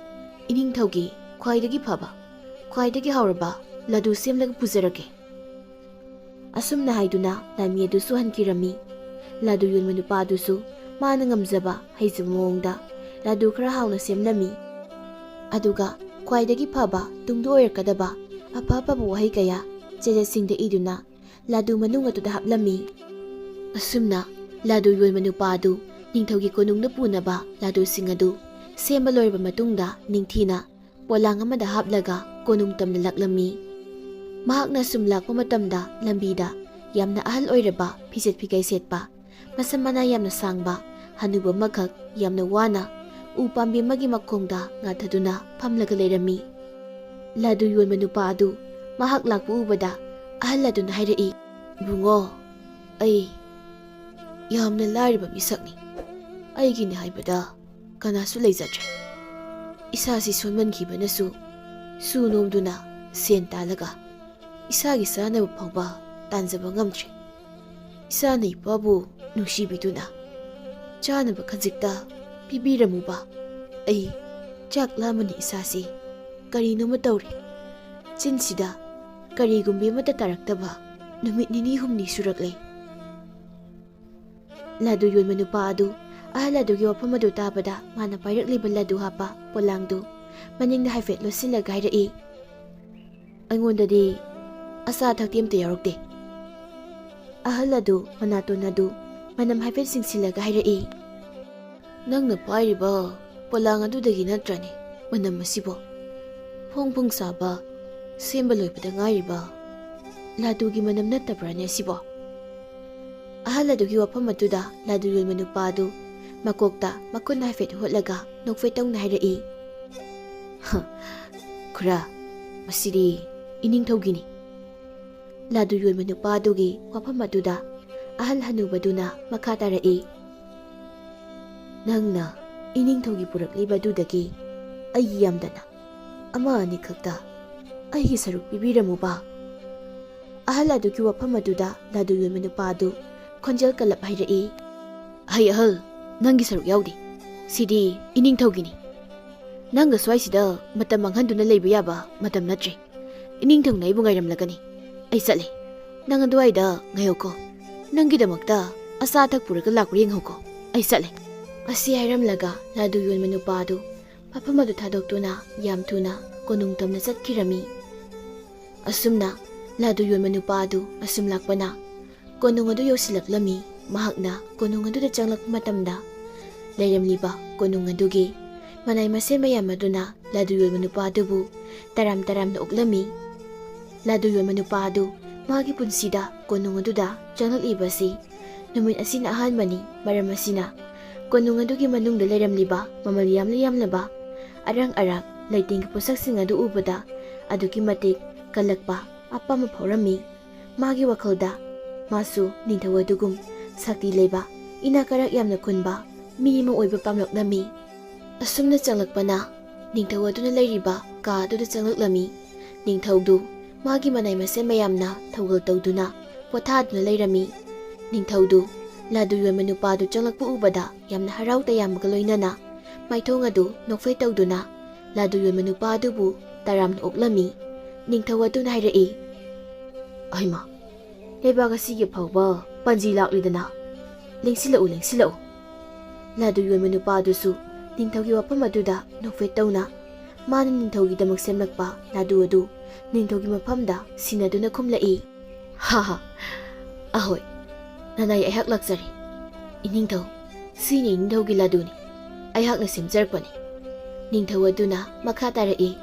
ꯏꯅꯤꯡꯊꯧꯒꯤ ꯈ꯭ꯋꯥꯏꯗꯒꯤ ꯐꯕ, ꯈ꯭ꯋꯥꯏꯗꯒꯤ ꯍꯥꯎꯔꯕ ꯂꯗꯨ ꯁꯦꯝꯂꯒ ꯄꯨꯖꯔꯛꯀꯦ." ꯑꯁꯨꯝꯅ ꯍꯥꯏꯗꯨꯅ ꯂꯥꯟꯃꯤ ꯑꯗꯨꯁꯨ ꯍꯟꯈꯤꯔꯝꯃꯤ꯫ ꯂꯗꯨ ꯌꯣꯟꯕ ꯅꯨꯄꯥ ꯑꯗꯨꯁꯨ ꯃꯥꯅ ꯉꯝꯖꯕ ꯍꯩꯖꯕ ꯃꯑꯣꯡꯗ ꯂꯗꯨ ꯈꯔ ꯍꯥꯎꯅ ꯁꯦꯝꯂꯝꯃꯤ꯫ ꯑꯗꯨꯒ ꯈ꯭ꯋꯥꯏꯗꯒꯤ ꯐꯕ ꯇꯨꯡꯗ ꯑꯣꯏꯔꯛꯀꯗꯕ ꯑꯐꯕ ꯋꯥꯍꯩ ꯀꯌꯥ ꯆꯦꯖꯦꯠꯁꯤꯡꯗ ꯏꯗꯨꯅ ꯂꯗꯨ ꯃꯅꯨꯡ ꯑꯗꯨꯗ ꯍꯥꯞꯂꯝꯃꯤ꯫ ꯑꯁꯨꯝꯅ ꯂꯗꯨ ꯌꯣꯟꯕ ꯅꯨꯄꯥ ꯑꯗꯨ ꯅꯤꯡꯊꯧꯒꯤ ꯀꯣꯅꯨꯡꯗ ꯄꯨꯅꯕ ꯂꯗꯨꯁꯤꯡ ꯑꯗꯨ ꯁꯦꯝꯕ ꯂꯣꯏꯔꯕ ꯃꯇꯨꯡꯗ ꯅꯤꯡꯊꯤꯅ ꯄꯣꯂꯥꯡ ꯑꯃꯗ ꯍꯥꯞꯂꯒ ꯀꯣꯅꯨꯡ ꯇꯝꯅ ꯂꯥꯛꯂꯝꯃꯤ꯫ ꯃꯍꯥꯛꯅ ꯁꯨꯝ ꯂꯥꯛꯄ ꯃꯇꯝꯗ ꯂꯝꯕꯤꯗ ꯌꯥꯝꯅ ꯑꯍꯜ ꯑꯣꯏꯔꯕ ꯐꯤꯖꯦꯠ ꯐꯤꯒꯥꯏ ꯁꯦꯠꯄ, ꯃꯁꯝ ꯃꯅꯥ ꯌꯥꯝꯅ ꯁꯥꯡꯕ ꯍꯅꯨꯕ ꯑꯃꯈꯛ ꯌꯥꯝꯅ ꯋꯥꯅ ꯎ ꯄꯥꯝꯕꯤ ꯑꯃꯒꯤ ꯃꯈꯣꯡꯗ ꯉꯥꯊꯗꯨꯅ ꯐꯝꯂꯒ ꯂꯩꯔꯝꯃꯤ꯫ ꯂꯗꯨ ꯌꯣꯟꯕ ꯅꯨꯄꯥ ꯑꯗꯨ ꯃꯍꯥꯛ ꯂꯥꯛꯄ ꯎꯕꯗ ꯑꯍꯜ ꯑꯗꯨꯅ ꯍꯥꯏꯔꯛꯏ, "ꯏꯕꯨꯡꯉꯣ, ꯌꯥꯝꯅ ꯂꯥꯏꯔꯕ ꯃꯤꯁꯛꯅꯤ. ꯑꯩꯒꯤꯅꯤ ꯍꯥꯏꯕꯗ ꯀꯅꯥꯁꯨ ꯂꯩꯖꯗ꯭ꯔꯦ. ꯏꯁꯥꯁꯤ ꯁꯣꯟꯃꯟꯈꯤꯕꯅꯁꯨ ꯁꯨ ꯅꯣꯝꯗꯨꯅ ꯁꯦꯟ ꯇꯥꯜꯂꯒ ꯏꯁꯥꯒꯤ ꯆꯥꯅꯕ ꯐꯥꯎꯕ ꯇꯥꯟꯖꯕ ꯉꯝꯗ꯭ꯔꯦ. ꯏꯁꯥꯅ ꯏꯄꯥꯕꯨ ꯅꯨꯡꯁꯤꯕꯤꯗꯨꯅ ꯆꯥꯅꯕ ꯈꯖꯤꯛꯇ ꯄꯤꯕꯤꯔꯝꯃꯨꯕ ꯑꯩ ꯆꯥꯛ ꯂꯥꯝꯕꯅ ꯏꯁꯥꯁꯤ ꯀꯔꯤꯅꯣꯃ ꯇꯧꯔꯦ. ꯆꯤꯟꯁꯤꯗ ꯀꯔꯤꯒꯨꯝꯕ ꯑꯃꯠꯇ ꯇꯥꯔꯛꯇꯕ ꯅꯨꯃꯤꯠ ꯅꯤꯅꯤ ꯍꯨꯝꯅꯤ ꯁꯨꯔꯛꯂꯦ. ꯂꯗꯨ ꯌꯣꯟꯕ ꯅꯨꯄꯥ ꯑꯗꯨ ꯑꯍꯜ ꯑꯗꯨꯒꯤ ꯋꯥꯐꯝ ꯑꯗꯨ ꯇꯥꯕꯗ ꯃꯥꯅ ꯄꯥꯏꯔꯛꯂꯤꯕ ꯂꯗꯨ ꯍꯥꯞꯄ ꯄꯣꯂꯥꯡꯗꯨ ꯃꯅꯤꯡꯗ ꯍꯥꯏꯐꯦꯠ ꯂꯣꯠꯁꯤꯜꯂꯒ ꯍꯥꯏꯔꯛꯏ, ꯑꯩꯉꯣꯟꯗꯗꯤ ꯑꯆꯥ ꯑꯊꯛꯇꯤ ꯑꯝꯇ ꯌꯥꯎꯔꯛꯇꯦ. ꯑꯍꯜ ꯑꯗꯨ ꯃꯅꯥꯇꯣꯟ ꯑꯗꯨ ꯃꯅꯝ ꯍꯥꯏꯐꯦꯠ ꯆꯤꯡꯁꯤꯜꯂꯒ ꯍꯥꯏꯔꯛꯏ, ꯅꯪꯅ ꯄꯥꯏꯔꯤꯕ ꯄꯣꯂꯥꯡ ꯑꯗꯨꯗꯒꯤ ꯅꯠꯇ꯭ꯔꯅꯦ ꯃꯅꯝ ꯑꯁꯤꯕꯣ? ꯐꯣꯡ ꯐꯣꯡ ꯁꯥꯕ ꯁꯦꯝꯕ ꯂꯣꯏꯕꯗ ꯉꯥꯏꯔꯤꯕ ꯂꯗꯨꯒꯤ ꯃꯅꯝ ꯅꯠꯇꯕ꯭ꯔꯅꯦ ꯁꯤꯕꯣ? ꯑꯍꯜ ꯑꯗꯨꯒꯤ ꯋꯥꯐꯝ ꯑꯗꯨꯗ ꯂꯗꯨ ꯌꯣꯟꯕ ꯅꯨꯄꯥ ꯑꯗꯨ ꯃꯀꯣꯛꯇ ꯃꯈꯨꯠꯅ ꯍꯥꯏꯐꯦꯠ ꯍꯣꯠꯂꯒ ꯅꯣꯛꯐꯦꯠꯇꯧꯅ ꯍꯥꯏꯔꯛꯏ, ꯈꯨꯔꯥ, ꯃꯁꯤꯗꯤ ꯏꯅꯤꯡꯊꯧꯒꯤꯅꯤ. ꯂꯗꯨ ꯌꯣꯟꯕ ꯅꯨꯄꯥ ꯑꯗꯨꯒꯤ ꯋꯥꯐꯝ ꯑꯗꯨꯗ ꯑꯍꯜ ꯍꯅꯨꯕꯗꯨꯅ ꯃꯈꯥ ꯇꯥꯔꯛꯏ, ꯅꯪꯅ ꯏꯅꯤꯡꯊꯧꯒꯤ ꯄꯨꯔꯛꯂꯤꯕꯗꯨꯗꯒꯤ ꯑꯩꯒꯤ ꯌꯥꯝꯗꯅ ꯑꯃ ꯑꯅꯤ ꯈꯛꯇ ꯑꯩꯒꯤ ꯁꯔꯨꯛ ꯄꯤꯕꯤꯔꯝꯃꯨꯕ. ꯑꯍꯜ ꯑꯗꯨꯒꯤ ꯋꯥꯐꯝ ꯑꯗꯨꯗ ꯂꯗꯨ ꯌꯣꯟꯕ ꯅꯨꯄꯥ ꯑꯗꯨ ꯈꯣꯟꯖꯦꯜ ꯀꯜꯂꯞ ꯍꯥꯏꯔꯛꯏ, ꯑꯍꯩ ꯑꯍꯜ, ꯅꯪꯒꯤ ꯁꯔꯨꯛ ꯌꯥꯎꯗꯦ. ꯁꯤꯗꯤ ꯏꯅꯤꯡꯊꯧꯒꯤꯅꯤ. ꯅꯪꯒ ꯁ꯭ꯋꯥꯏꯁꯤꯗ ꯃꯇꯝ ꯃꯥꯡꯍꯟꯗꯨꯅ ꯂꯩꯕ ꯌꯥꯕ ꯃꯇꯝ ꯅꯠꯇ꯭ꯔꯦ. ꯏꯅꯤꯡꯊꯧꯅ ꯑꯩꯕꯨ ꯉꯥꯏꯔꯝꯂꯒꯅꯤ. ꯑꯩ ꯆꯠꯂꯦ. ꯅꯪ ꯑꯗꯨꯋꯥꯏꯗ ꯉꯥꯏꯍꯧꯀꯣ. ꯅꯪꯒꯤꯗꯃꯛꯇ ꯑꯆꯥ ꯑꯊꯛ ꯄꯨꯔꯒ ꯂꯥꯛꯄ ꯌꯦꯡꯍꯧꯀꯣ. ꯑꯩ ꯆꯠꯂꯦ. ꯑꯁꯤ ꯍꯥꯏꯔꯝꯂꯒ ꯂꯗꯨ ꯌꯣꯟꯕ ꯅꯨꯄꯥ ꯑꯗꯨ ꯃꯐꯝ ꯑꯗꯨ ꯊꯥꯗꯣꯛꯇꯨꯅ ꯌꯥꯝ ꯊꯨꯅ ꯀꯣꯅꯨꯡ ꯇꯝꯅ ꯆꯠꯈꯤꯔꯝꯃꯤ. ꯑꯁꯨꯝꯅ ꯂꯗꯨ ꯌꯣꯟꯕ ꯅꯨꯄꯥ ꯑꯗꯨ ꯑꯁꯨꯝ ꯂꯥꯛꯄꯅ ꯀꯣꯅꯨꯡ ꯑꯗꯨ ꯌꯧꯁꯤꯜꯂꯛꯂꯝꯃꯤ. ꯃꯍꯥꯛꯅ ꯀꯣꯅꯨꯡ ꯑꯗꯨꯗ ꯆꯪꯂꯛꯄ ꯃꯇꯝꯗ ꯂꯩꯔꯝꯂꯤꯕ ꯀꯣꯅꯨꯡ ꯑꯗꯨꯒꯤ ꯃꯅꯥꯏ ꯃꯁꯤꯟ ꯃꯌꯥꯝ ꯑꯗꯨꯅ ꯂꯗꯨ ꯌꯣꯟꯕ ꯅꯨꯄꯥ ꯑꯗꯨꯕꯨ ꯇꯔꯥꯝ ꯇꯔꯥꯝꯅ ꯑꯣꯛꯂꯝꯃꯤ. ꯂꯗꯨ ꯌꯣꯟꯕ ꯅꯨꯄꯥ ꯑꯗꯨ ꯃꯥꯒꯤ ꯄꯨꯟꯁꯤꯗ ꯀꯣꯅꯨꯡ ꯑꯗꯨꯗ ꯆꯪꯂꯛꯂꯤꯕꯁꯤ ꯅꯨꯃꯤꯠ ꯑꯁꯤꯅ ꯑꯍꯥꯟꯕꯅꯤ. ꯃꯔꯝ ꯑꯁꯤꯅ ꯀꯣꯅꯨꯡ ꯑꯗꯨꯒꯤ ꯃꯅꯨꯡꯗ ꯂꯩꯔꯝꯂꯤꯕ ꯃꯃꯜ ꯌꯥꯝꯅ ꯌꯥꯝꯂꯕ ꯑꯔꯪ ꯑꯔꯥꯛ ꯂꯩꯇꯦꯡꯒꯤ ꯄꯣꯠꯁꯛꯁꯤꯡ ꯑꯗꯨ ꯎꯕꯗ ꯑꯗꯨꯛꯀꯤ ꯃꯇꯤꯛ ꯀꯜꯂꯛꯄ ꯑꯄꯥꯝꯕ ꯐꯥꯎꯔꯝꯃꯤ. ꯃꯥꯒꯤ ꯋꯥꯈꯜꯗ ꯃꯥꯁꯨ ꯅꯤꯡꯊꯧ ꯑꯗꯨꯒꯨꯝ ꯁꯛꯇꯤ ꯂꯩꯕ, ꯏꯅꯥꯛ ꯀꯩꯔꯥꯛ ꯌꯥꯝꯅ ꯈꯨꯟꯕ ꯃꯤ ꯑꯃ ꯑꯣꯏꯕ ꯄꯥꯝꯂꯛꯂꯝꯃꯤ. ꯑꯁꯨꯝꯅ ꯆꯪꯂꯛꯄꯅ ꯅꯤꯡꯊꯧ ꯑꯗꯨꯅ ꯂꯩꯔꯤꯕ ꯀꯥ ꯑꯗꯨꯗ ꯆꯪꯂꯛꯂꯝꯃꯤ. ꯅꯤꯡꯊꯧꯗꯨ ꯃꯥꯒꯤ ꯃꯅꯥꯏ ꯃꯁꯤꯟ ꯃꯌꯥꯝꯅ ꯊꯧꯒꯜ ꯇꯧꯗꯨꯅ ꯄꯣꯊꯥꯗꯨꯅ ꯂꯩꯔꯝꯃꯤ. ꯅꯤꯡꯊꯧꯗꯨ ꯂꯗꯨ ꯌꯣꯟꯕ ꯅꯨꯄꯥꯗꯨ ꯆꯪꯂꯛꯄ ꯎꯕꯗ ꯌꯥꯝꯅ ꯍꯔꯥꯎ ꯇꯌꯥꯝꯕꯒ ꯂꯣꯏꯅꯅ ꯃꯥꯏꯊꯣꯡ ꯑꯗꯨ ꯅꯣꯛꯐꯦꯠ ꯇꯧꯗꯨꯅ ꯂꯗꯨ ꯌꯣꯟꯕ ꯅꯨꯄꯥ ꯑꯗꯨꯕꯨ ꯇꯔꯥꯝꯅ ꯑꯣꯛꯂꯝꯃꯤ. ꯅꯤꯡꯊꯧ ꯑꯗꯨꯅ ꯍꯥꯏꯔꯛꯏ, ꯑꯩꯃ, ꯂꯩꯕꯥꯛ ꯑꯁꯤꯒꯤ ꯐꯥꯎꯕ ꯄꯟꯖꯤ ꯂꯥꯛꯂꯤꯗꯅ. ꯂꯦꯡꯁꯤꯜꯂꯛꯎ ꯂꯦꯡꯁꯤꯜꯂꯛꯎ. ꯂꯗꯨ ꯌꯣꯟꯕ ꯅꯨꯄꯥ ꯑꯗꯨꯁꯨ ꯅꯤꯡꯊꯧꯒꯤ ꯋꯥꯐꯝ ꯑꯗꯨꯗ ꯅꯣꯛꯐꯦꯠ ꯇꯧꯅ ꯃꯥꯅ ꯅꯤꯡꯊꯧꯒꯤꯗꯃꯛ ꯁꯦꯝꯂꯛꯄ ꯂꯗꯨ ꯑꯗꯨ ꯅꯤꯡꯊꯧꯒꯤ ꯃꯐꯝꯗ ꯁꯤꯟꯅꯗꯨꯅ ꯈꯨꯝꯂꯛꯏ, ꯍꯥ, ꯑꯍꯣꯏ, ꯅꯅꯥꯏ ꯑꯩꯍꯥꯛ ꯂꯥꯛꯆꯔꯦ. ꯏꯅꯤꯡꯊꯧ, ꯁꯤꯅꯤ ꯏꯅꯤꯡꯊꯧꯒꯤ ꯂꯗꯨꯅꯤ. ꯑꯩꯍꯥꯛꯅ ꯁꯦꯝꯖꯔꯛꯄꯅꯤ. ꯅꯤꯡꯊꯧ ꯑꯗꯨꯅ ꯃꯈꯥ ꯇꯥꯔꯛꯏ,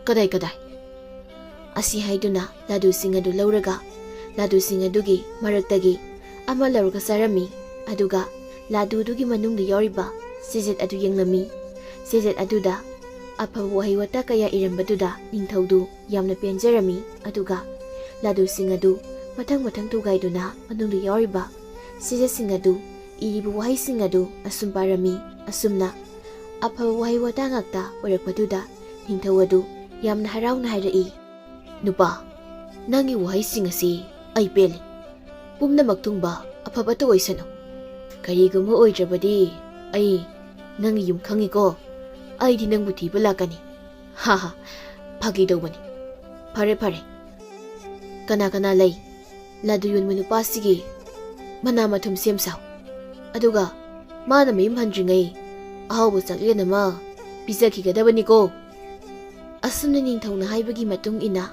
ꯀꯗꯥꯏ ꯀꯗꯥꯏ? ꯑꯁꯤ ꯍꯥꯏꯗꯨꯅ ꯂꯗꯨꯁꯤꯡ ꯑꯗꯨ ꯂꯧꯔꯒ ꯂꯗꯨꯁꯤꯡ ꯑꯗꯨꯒꯤ ꯃꯔꯛꯇꯒꯤ ꯑꯃ ꯂꯧꯔꯒ ꯆꯥꯔꯝꯃꯤ. ꯑꯗꯨꯒ ꯂꯗꯨꯗꯨꯒꯤ ꯃꯅꯨꯡꯗ ꯌꯥꯎꯔꯤꯕ ꯆꯦꯖꯦꯠ ꯑꯗꯨ ꯌꯦꯡꯂꯝꯃꯤ. ꯆꯦꯖꯦꯠ ꯑꯗꯨꯗ ꯑꯐꯕ ꯋꯥꯍꯩ ꯋꯥꯇꯥ ꯀꯌꯥ ꯏꯔꯝꯕꯗꯨꯗ ꯅꯤꯡꯊꯧꯗꯨ ꯌꯥꯝꯅ ꯄꯦꯟꯖꯔꯝꯃꯤ. ꯑꯗꯨꯒ ꯂꯗꯨꯁꯤꯡ ꯑꯗꯨ ꯃꯊꯪ ꯃꯊꯪ ꯊꯨꯒꯥꯏꯗꯨꯅ ꯃꯅꯨꯡꯗ ꯌꯥꯎꯔꯤꯕ ꯆꯦꯖꯦꯠꯁꯤꯡ ꯑꯗꯨ ꯏꯔꯤꯕ ꯋꯥꯍꯩꯁꯤꯡ ꯑꯗꯨ ꯑꯁꯨꯝ ꯄꯥꯔꯝꯃꯤ. ꯑꯁꯨꯝꯅ ꯑꯐꯕ ꯋꯥꯍꯩ ꯋꯥꯇꯥ ꯉꯥꯛꯇ ꯑꯣꯏꯔꯛꯄꯗꯨꯗ ꯅꯤꯡꯊꯧ ꯑꯗꯨ ꯌꯥꯝꯅ ꯍꯔꯥꯎꯅ ꯍꯥꯏꯔꯛꯏ, ꯅꯨꯄꯥ, ꯅꯪꯒꯤ ꯋꯥꯍꯩꯁꯤꯡ ꯑꯁꯤ ꯑꯩ ꯄꯦꯜꯂꯤ. ꯄꯨꯝꯅꯃꯛ ꯊꯨꯡꯕ ꯑꯐꯕꯇ ꯑꯣꯏꯁꯅꯨ. ꯀꯔꯤꯒꯨꯝꯕ ꯑꯣꯏꯗ꯭ꯔꯕꯗꯤ ꯑꯩ ꯅꯪꯒꯤ ꯌꯨꯝ ꯈꯪꯉꯤꯀꯣ. ꯑꯩꯗꯤ ꯅꯪꯕꯨ ꯊꯤꯕ ꯂꯥꯛꯀꯅꯤ. ꯍꯥ, ꯐꯥꯒꯤ ꯇꯧꯕꯅꯤ. ꯐꯔꯦ ꯐꯔꯦ. ꯀꯅꯥ ꯀꯅꯥ ꯂꯩ? ꯂꯗꯨ ꯌꯣꯟꯕ ꯅꯨꯄꯥꯁꯤꯒꯤ ꯃꯅꯥ ꯃꯊꯨꯝ ꯁꯦꯝ ꯁꯥꯎ. ꯑꯗꯨꯒ ꯃꯥꯅ ꯃꯌꯨꯝ ꯍꯟꯗ꯭ꯔꯤꯉꯩ ꯑꯍꯥꯎꯕ ꯆꯥꯛꯂꯦꯟ ꯑꯃ ꯄꯤꯖꯈꯤꯒꯗꯕꯅꯤꯀꯣ. ꯑꯁꯨꯝꯅ ꯅꯤꯡꯊꯧꯅ ꯍꯥꯏꯕꯒꯤ ꯃꯇꯨꯡ ꯏꯟꯅ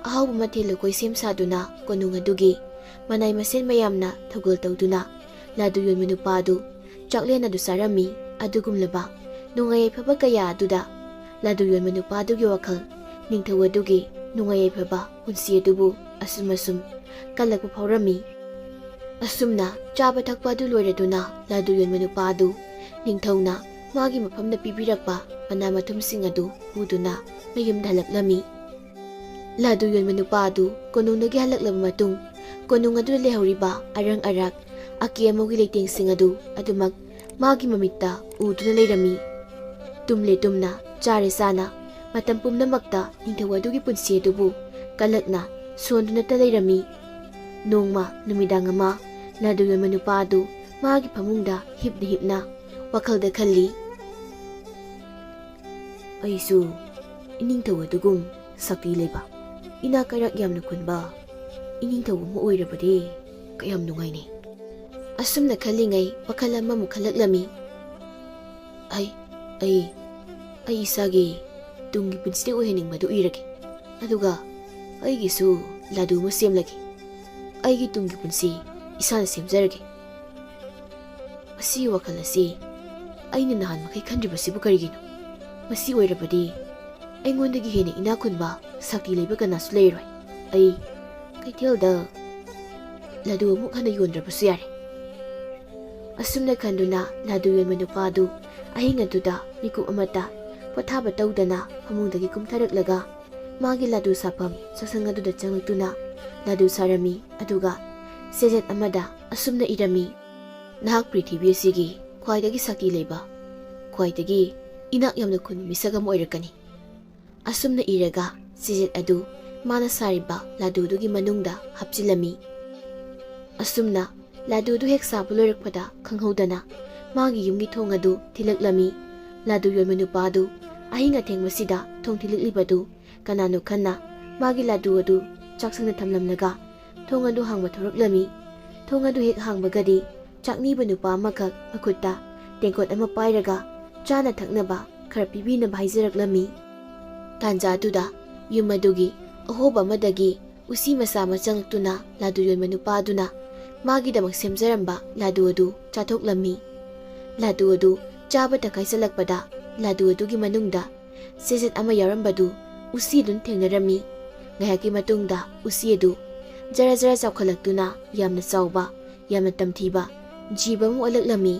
ꯑꯍꯥꯎꯕ ꯃꯊꯦꯜ ꯂꯨꯀꯣꯏ ꯁꯦꯝ ꯁꯥꯗꯨꯅ ꯀꯣꯅꯨꯡ ꯑꯗꯨꯒꯤ ꯃꯅꯥꯏ ꯃꯁꯤꯟ ꯃꯌꯥꯝꯅ ꯊꯧꯒꯜ ꯇꯧꯗꯨꯅ ꯂꯗꯨ ꯌꯣꯟꯕ ꯅꯨꯄꯥ ꯑꯗꯨ ꯆꯥꯛꯂꯦꯟ ꯑꯗꯨ ꯆꯥꯔꯝꯃꯤ. ꯑꯗꯨꯒꯨꯝꯂꯕ ꯅꯨꯡꯉꯥꯏ ꯌꯥꯏꯐꯕ ꯀꯌꯥ ꯑꯗꯨꯗ ꯂꯗꯨ ꯌꯣꯟꯕ ꯅꯨꯄꯥ ꯑꯗꯨꯒꯤ ꯋꯥꯈꯜ ꯅꯤꯡꯊꯧ ꯑꯗꯨꯒꯤ ꯅꯨꯡꯉꯥꯏ ꯌꯥꯏꯐꯕ ꯄꯨꯟꯁꯤ ꯑꯗꯨꯕꯨ ꯑꯁꯨꯝ ꯀꯜꯂꯛꯄ ꯐꯥꯎꯔꯝꯃꯤ. ꯑꯁꯨꯝꯅ ꯆꯥꯕ ꯊꯛꯄ ꯑꯗꯨ ꯂꯣꯏꯔꯗꯨꯅ ꯂꯗꯨ ꯌꯣꯟꯕ ꯅꯨꯄꯥ ꯑꯗꯨ ꯅꯤꯡꯊꯧꯅ ꯃꯥꯒꯤ ꯃꯐꯝꯗ ꯄꯤꯕꯤꯔꯛꯄ ꯃꯅꯥ ꯃꯊꯨꯝꯁꯤꯡ ꯑꯗꯨ ꯄꯨꯗꯨꯅ ꯃꯌꯨꯝꯗ ꯍꯜꯂꯛꯂꯝꯃꯤ. ꯂꯗꯨ ꯌꯣꯟꯕ ꯅꯨꯄꯥ ꯑꯗꯨ ꯀꯣꯅꯨꯡꯗꯒꯤ ꯍꯜꯂꯛꯂꯕ ꯃꯇꯨꯡ ꯀꯣꯅꯨꯡ ꯑꯗꯨꯗ ꯂꯩꯍꯧꯔꯤꯕ ꯑꯔꯪ ꯑꯔꯥꯛ ꯑꯀꯤ ꯑꯃꯧꯒꯤ ꯂꯩꯇꯦꯡꯁꯤꯡ ꯑꯗꯨ ꯑꯗꯨꯃꯛ ꯃꯥꯒꯤ ꯃꯃꯤꯠꯇ ꯎꯗꯨꯅ ꯂꯩꯔꯝꯃꯤ꯫ ꯇꯨꯝꯂꯦ ꯇꯨꯝꯅ ꯆꯥꯔꯦ ꯆꯥꯅ ꯃꯇꯝ ꯄꯨꯝꯅꯃꯛꯇ ꯅꯤꯡꯊꯧ ꯑꯗꯨꯒꯤ ꯄꯨꯟꯁꯤ ꯑꯗꯨꯕꯨ ꯀꯜꯂꯛꯅ ꯁꯣꯟꯗꯨꯅꯇ ꯂꯩꯔꯝꯃꯤ꯫ ꯅꯣꯡꯃ ꯅꯨꯃꯤꯗꯥꯡ ꯑꯃ ꯂꯗꯨ ꯌꯣꯟꯕ ꯅꯨꯄꯥ ꯑꯗꯨ ꯃꯥꯒꯤ ꯐꯃꯨꯡꯗ ꯍꯤꯞꯅ ꯍꯤꯞꯅ ꯋꯥꯈꯜꯗ ꯈꯜꯂꯤ꯫ ꯑꯩꯁꯨ ꯏꯅꯤꯡꯊꯧ ꯑꯗꯨꯒꯨꯝ ꯁꯛꯇꯤ ꯂꯩꯕ, ꯏꯅꯥꯛ ꯀꯩꯔꯥꯛ ꯌꯥꯝꯅ ꯈꯨꯟꯕ ꯏꯅꯤꯡꯊꯧ ꯑꯃ ꯑꯣꯏꯔꯕꯗꯤ ꯀꯌꯥꯝ ꯅꯨꯡꯉꯥꯏꯅꯤ꯫ ꯑꯁꯨꯝꯅ ꯈꯜꯂꯤꯉꯩ ꯋꯥꯈꯜ ꯑꯃꯃꯨꯛ ꯈꯜꯂꯛꯂꯝꯃꯤ꯫ ꯑꯩ ꯏꯁꯥꯒꯤ ꯇꯨꯡꯒꯤ ꯄꯨꯟꯁꯤꯗ ꯑꯣꯏꯍꯟꯅꯤꯡꯕꯗꯨ ꯏꯔꯒꯦ, ꯑꯗꯨꯒ ꯑꯩꯒꯤꯁꯨ ꯂꯗꯨ ꯑꯃ ꯁꯦꯝꯂꯒꯦ꯫ ꯑꯩꯒꯤ ꯇꯨꯡꯒꯤ ꯄꯨꯟꯁꯤ ꯏꯁꯥꯅ ꯁꯦꯝꯖꯔꯒꯦ꯫ ꯃꯁꯤꯒꯤ ꯋꯥꯈꯜ ꯑꯁꯤ ꯑꯩꯅ ꯅꯍꯥꯟ ꯃꯈꯩ ꯈꯟꯗ꯭ꯔꯤꯕꯁꯤꯕꯨ ꯀꯔꯤꯒꯤꯅꯣ? ꯃꯁꯤ ꯑꯣꯏꯔꯕꯗꯤ ꯑꯩꯉꯣꯟꯗꯒꯤ ꯍꯦꯟꯅ ꯏꯅꯥꯛ ꯈꯨꯟꯕ ꯁꯛꯇꯤ ꯂꯩꯕ ꯀꯅꯥꯁꯨ ꯂꯩꯔꯣꯏ꯫ ꯑꯩ ꯀꯩꯊꯦꯜꯗ ꯂꯗꯨ ꯑꯃꯨꯛ ꯍꯟꯅ ꯌꯣꯟꯗ꯭ꯔꯕꯁꯨ ꯌꯥꯔꯦ꯫ ꯑꯁꯨꯝꯅ ꯈꯟꯗꯨꯅ ꯂꯗꯨ ꯌꯣꯟꯕ ꯅꯨꯄꯥ ꯑꯗꯨ ꯑꯍꯤꯡ ꯑꯗꯨꯗ ꯃꯤꯀꯨꯞ ꯑꯃꯠꯇ ꯄꯣꯊꯥꯕ ꯇꯧꯗꯅ ꯐꯃꯨꯡꯗꯒꯤ ꯀꯨꯝꯊꯔꯛꯂꯒ ꯃꯥꯒꯤ ꯂꯗꯨ ꯁꯥꯐꯝ ꯆꯥꯛꯁꯪ ꯑꯗꯨꯗ ꯆꯪꯂꯛꯇꯨꯅ ꯂꯗꯨ ꯁꯥꯔꯝꯃꯤ꯫ ꯑꯗꯨꯒ ꯆꯦꯖꯦꯠ ꯑꯃꯗ ꯑꯁꯨꯝꯅ ꯏꯔꯝꯃꯤ: ꯅꯍꯥꯛ ꯄ꯭ꯔꯤꯊꯤꯕꯤ ꯑꯁꯤꯒꯤ ꯈ꯭ꯋꯥꯏꯗꯒꯤ ꯁꯛꯇꯤ ꯂꯩꯕ, ꯈ꯭ꯋꯥꯏꯗꯒꯤ ꯏꯅꯥꯛ ꯌꯥꯝꯅ ꯈꯨꯟꯕ ꯃꯤꯁꯛ ꯑꯃ ꯑꯣꯏꯔꯛꯀꯅꯤ꯫ ꯑꯁꯨꯝꯅ ꯏꯔꯒ ꯆꯦꯖꯦꯠ ꯑꯗꯨ ꯃꯥꯅ ꯁꯥꯔꯤꯕ ꯂꯗꯨꯗꯨꯒꯤ ꯃꯅꯨꯡꯗ ꯍꯥꯞꯆꯤꯜꯂꯝꯃꯤ꯫ ꯑꯁꯨꯝꯅ ꯂꯗꯨꯗꯨ ꯍꯦꯛ ꯁꯥꯕ ꯂꯣꯏꯔꯛꯄꯗ ꯈꯪꯍꯧꯗꯅ ꯃꯥꯒꯤ ꯌꯨꯝꯒꯤ ꯊꯣꯡ ꯑꯗꯨ ꯊꯤꯜꯂꯛꯂꯝꯃꯤ꯫ ꯂꯗꯨ ꯌꯣꯟꯕ ꯅꯨꯄꯥ ꯑꯗꯨ ꯑꯍꯤꯡ ꯑꯊꯦꯡꯕꯁꯤꯗ ꯊꯣꯡ ꯊꯤꯜꯂꯛꯂꯤꯕꯗꯨ ꯀꯅꯥꯅꯣ ꯈꯟꯅ ꯃꯥꯒꯤ ꯂꯗꯨ ꯑꯗꯨ ꯆꯥꯛꯁꯪꯗ ꯊꯝꯂꯝꯂꯒ ꯊꯣꯡ ꯑꯗꯨ ꯍꯥꯡꯕ ꯊꯣꯔꯛꯂꯝꯃꯤ꯫ ꯊꯣꯡ ꯑꯗꯨ ꯍꯦꯛ ꯍꯥꯡꯕꯒꯗꯤ ꯆꯥꯛꯅꯤꯕ ꯅꯨꯄꯥ ꯑꯃꯈꯛ ꯃꯈꯨꯠꯇ ꯇꯦꯡꯀꯣꯠ ꯑꯃ ꯄꯥꯏꯔꯒ ꯆꯥꯅ ꯊꯛꯅꯕ ꯈꯔ ꯄꯤꯕꯤꯅꯕ ꯍꯥꯏꯖꯔꯛꯂꯝꯃꯤ꯫ ꯇꯥꯟꯖꯥ ꯑꯗꯨꯗ ꯌꯨꯝ ꯑꯗꯨꯒꯤ ꯑꯍꯣꯕ ꯑꯃꯗꯒꯤ ꯎꯁꯤ ꯃꯆꯥ ꯑꯃ ꯆꯪꯂꯛꯇꯨꯅ ꯂꯗꯨ ꯌꯣꯟꯕ ꯅꯨꯄꯥ ꯑꯗꯨꯅ ꯃꯥꯒꯤꯗꯃꯛ ꯁꯦꯝꯖꯔꯝꯕ ꯂꯗꯨ ꯑꯗꯨ ꯆꯥꯊꯣꯛꯂꯝꯃꯤ꯫ ꯂꯗꯨ ꯑꯗꯨ ꯆꯥꯕ ꯇꯪꯈꯥꯏ ꯆꯜꯂꯛꯄꯗ ꯂꯗꯨ ꯑꯗꯨꯒꯤ ꯃꯅꯨꯡꯗ ꯆꯦꯖꯦꯠ ꯑꯃ ꯌꯥꯎꯔꯝꯕꯗꯨ ꯎꯁꯤ ꯑꯗꯨꯅ ꯊꯦꯡꯅꯔꯝꯃꯤ꯫ ꯉꯥꯏꯍꯥꯛꯀꯤ ꯃꯇꯨꯡꯗ ꯎꯁꯤ ꯑꯗꯨ ꯖꯔ ꯖꯔ ꯆꯥꯎꯈꯠꯂꯛꯇꯨꯅ ꯌꯥꯝꯅ ꯆꯥꯎꯕ, ꯌꯥꯝꯅ ꯇꯝꯊꯤꯕ ꯖꯤꯕ ꯑꯃ ꯑꯣꯜꯂꯛꯂꯝꯃꯤ꯫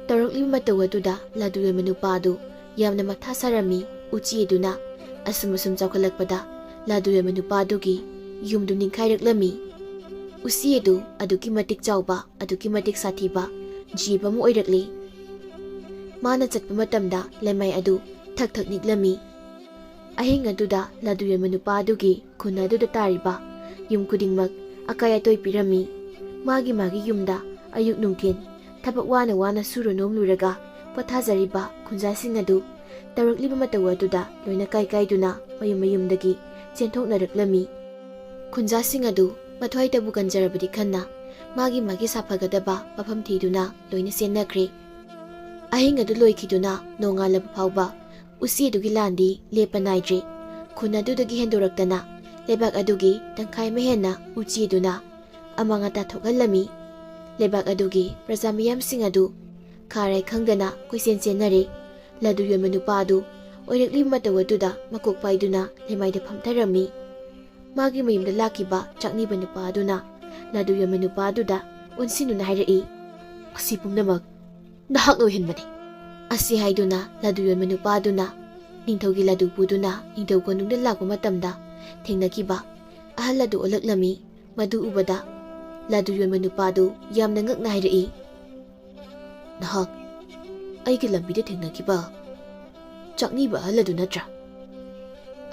ꯇꯧꯔꯛꯂꯤꯕ ꯃꯇꯧ ꯑꯗꯨꯗ ꯂꯗꯨ ꯌꯣꯟꯕ ꯅꯨꯄꯥ ꯑꯗꯨ ꯌꯥꯝꯅ ꯃꯊꯥ ꯁꯥꯔꯝꯃꯤ꯫ ꯎꯆꯤ ꯑꯗꯨꯅ ꯑꯁꯨꯝ ꯆꯥꯎꯈꯠꯂꯛꯄꯗ ꯂꯗꯨ ꯌꯣꯟꯕ ꯅꯨꯄꯥ ꯑꯗꯨꯒꯤ ꯌꯨꯝꯗꯨ ꯅꯤꯡꯈꯥꯏꯔꯛꯂꯝꯃꯤ꯫ ꯎꯁꯤ ꯑꯗꯨ ꯑꯗꯨꯛꯀꯤ ꯃꯇꯤꯛ ꯆꯥꯎꯕ, ꯑꯗꯨꯛꯀꯤ ꯃꯇꯤꯛ ꯁꯥꯊꯤꯕ ꯖꯤꯕ ꯑꯃ ꯑꯣꯏꯔꯛꯂꯤ꯫ ꯃꯥꯅ ꯆꯠꯄ ꯃꯇꯝꯗ ꯂꯩꯃꯥꯏ ꯑꯗꯨ ꯊꯛ ꯊꯛ ꯅꯤꯛꯂꯝꯃꯤ꯫ ꯑꯍꯤꯡ ꯑꯗꯨꯗ ꯂꯗꯨ ꯌꯣꯟꯕ ꯅꯨꯄꯥ ꯑꯗꯨꯒꯤ ꯈꯨꯟ ꯑꯗꯨꯗ ꯇꯥꯔꯤꯕ ꯌꯨꯝ ꯈꯨꯗꯤꯡꯃꯛ ꯑꯀꯥꯏ ꯑꯇꯣꯏ ꯄꯤꯔꯝꯃꯤ꯫ ꯃꯥꯒꯤ ꯌꯨꯝꯗ ꯑꯌꯨꯛ ꯅꯨꯡꯊꯤꯟ ꯊꯕꯛ ꯋꯥꯅ ꯁꯨꯔꯨ ꯅꯣꯝꯂꯨꯔꯒ ꯄꯣꯊꯥꯖꯔꯤꯕ ꯈꯨꯟꯖꯥꯁꯤꯡ ꯑꯗꯨ ꯇꯧꯔꯛꯂꯤꯕ ꯃꯇꯧ ꯑꯗꯨꯗ ꯂꯣꯏꯅ ꯀꯥꯏꯗꯨꯅ ꯃꯌꯨꯝꯗꯒꯤ ꯆꯦꯟꯊꯣꯛꯅꯔꯛꯂꯝꯃꯤ꯫ ꯈꯨꯟꯖꯥꯁꯤꯡ ꯑꯗꯨ ꯃꯊ꯭ꯋꯥꯏꯇꯕꯨ ꯀꯟꯖꯔꯕꯗꯤ ꯈꯟꯅ ꯃꯥꯒꯤ ꯁꯥꯐꯒꯗꯕ ꯃꯐꯝ ꯊꯤꯗꯨꯅ ꯂꯣꯏꯅ ꯆꯦꯟꯅꯈ꯭ꯔꯦ꯫ ꯑꯍꯤꯡ ꯑꯗꯨ ꯂꯣꯏꯈꯤꯗꯨꯅ ꯅꯣꯡꯉꯥꯜꯂꯕ ꯐꯥꯎꯕ ꯎꯁꯤ ꯑꯗꯨꯒꯤ ꯂꯥꯟꯗꯤ ꯂꯦꯞꯄ ꯅꯥꯏꯗ꯭ꯔꯦ꯫ ꯈꯨꯟ ꯑꯗꯨꯗꯒꯤ ꯍꯦꯟꯗꯣꯔꯛꯇꯅ ꯂꯩꯕꯥꯛ ꯑꯗꯨꯒꯤ ꯇꯪꯈꯥꯏ ꯑꯃ ꯍꯦꯟꯅ ꯎꯆꯤ ꯑꯗꯨꯅ ꯑꯃꯥꯡ ꯑꯇꯥ ꯊꯣꯛꯍꯜꯂꯝꯃꯤ꯫ ꯂꯩꯕꯥꯛ ꯑꯗꯨꯒꯤ ꯄ꯭ꯔꯖꯥ ꯃꯤꯌꯥꯝꯁꯤꯡ ꯑꯗꯨ ꯈꯥꯔꯥꯏ ꯈꯪꯗꯅ ꯀꯣꯏꯆꯦꯟ ꯆꯦꯟꯅꯔꯦ꯫ ꯂꯗꯨ ꯌꯣꯟꯕ ꯅꯨꯄꯥ ꯑꯗꯨ ꯑꯣꯏꯔꯛꯂꯤꯕ ꯃꯇꯧ ꯑꯗꯨꯗ ꯃꯀꯣꯛ ꯄꯥꯏꯗꯨꯅ ꯂꯩꯃꯥꯏꯗ ꯐꯝꯊꯔꯝꯃꯤ꯫ ꯃꯥꯒꯤ ꯃꯌꯨꯝꯗ ꯂꯥꯛꯈꯤꯕ ꯆꯥꯛꯅꯤꯕ ꯅꯨꯄꯥ ꯑꯗꯨꯅ ꯂꯗꯨ ꯌꯣꯟꯕ ꯅꯨꯄꯥ ꯑꯗꯨꯗ ꯑꯣꯟꯁꯤꯟꯗꯨꯅ ꯍꯥꯏꯔꯛꯏ: "ꯑꯁꯤ ꯄꯨꯝꯅꯃꯛ ꯅꯍꯥꯛꯅ ꯑꯣꯏꯍꯟꯕꯅꯤ"꯫ ꯑꯁꯤ ꯍꯥꯏꯗꯨꯅ ꯂꯗꯨ ꯌꯣꯟꯕ ꯅꯨꯄꯥ ꯑꯗꯨꯅ ꯅꯤꯡꯊꯧꯒꯤ ꯂꯗꯨ ꯄꯨꯗꯨꯅ ꯅꯤꯡꯊꯧ ꯀꯣꯅꯨꯡꯗ ꯂꯥꯛꯄ ꯃꯇꯝꯗ ꯊꯦꯡꯅꯈꯤꯕ ꯑꯍꯜ ꯑꯗꯨ ꯑꯣꯜꯂꯛꯂꯝꯃꯤ꯫ ꯃꯗꯨ ꯎꯕꯗ ꯂꯗꯨ ꯌꯣꯟꯕ ꯅꯨꯄꯥ ꯑꯗꯨ ꯌꯥꯝꯅ ꯉꯛꯅ ꯍꯥꯏꯔꯛꯏ: "ꯅꯍꯥꯛ ꯑꯩꯒꯤ ꯂꯝꯕꯤꯗ ꯊꯦꯡꯅꯈꯤꯕ ꯆꯥꯛꯅꯤꯕ ꯑꯍꯜ ꯑꯗꯨ ꯅꯠꯇ꯭ꯔꯥ?"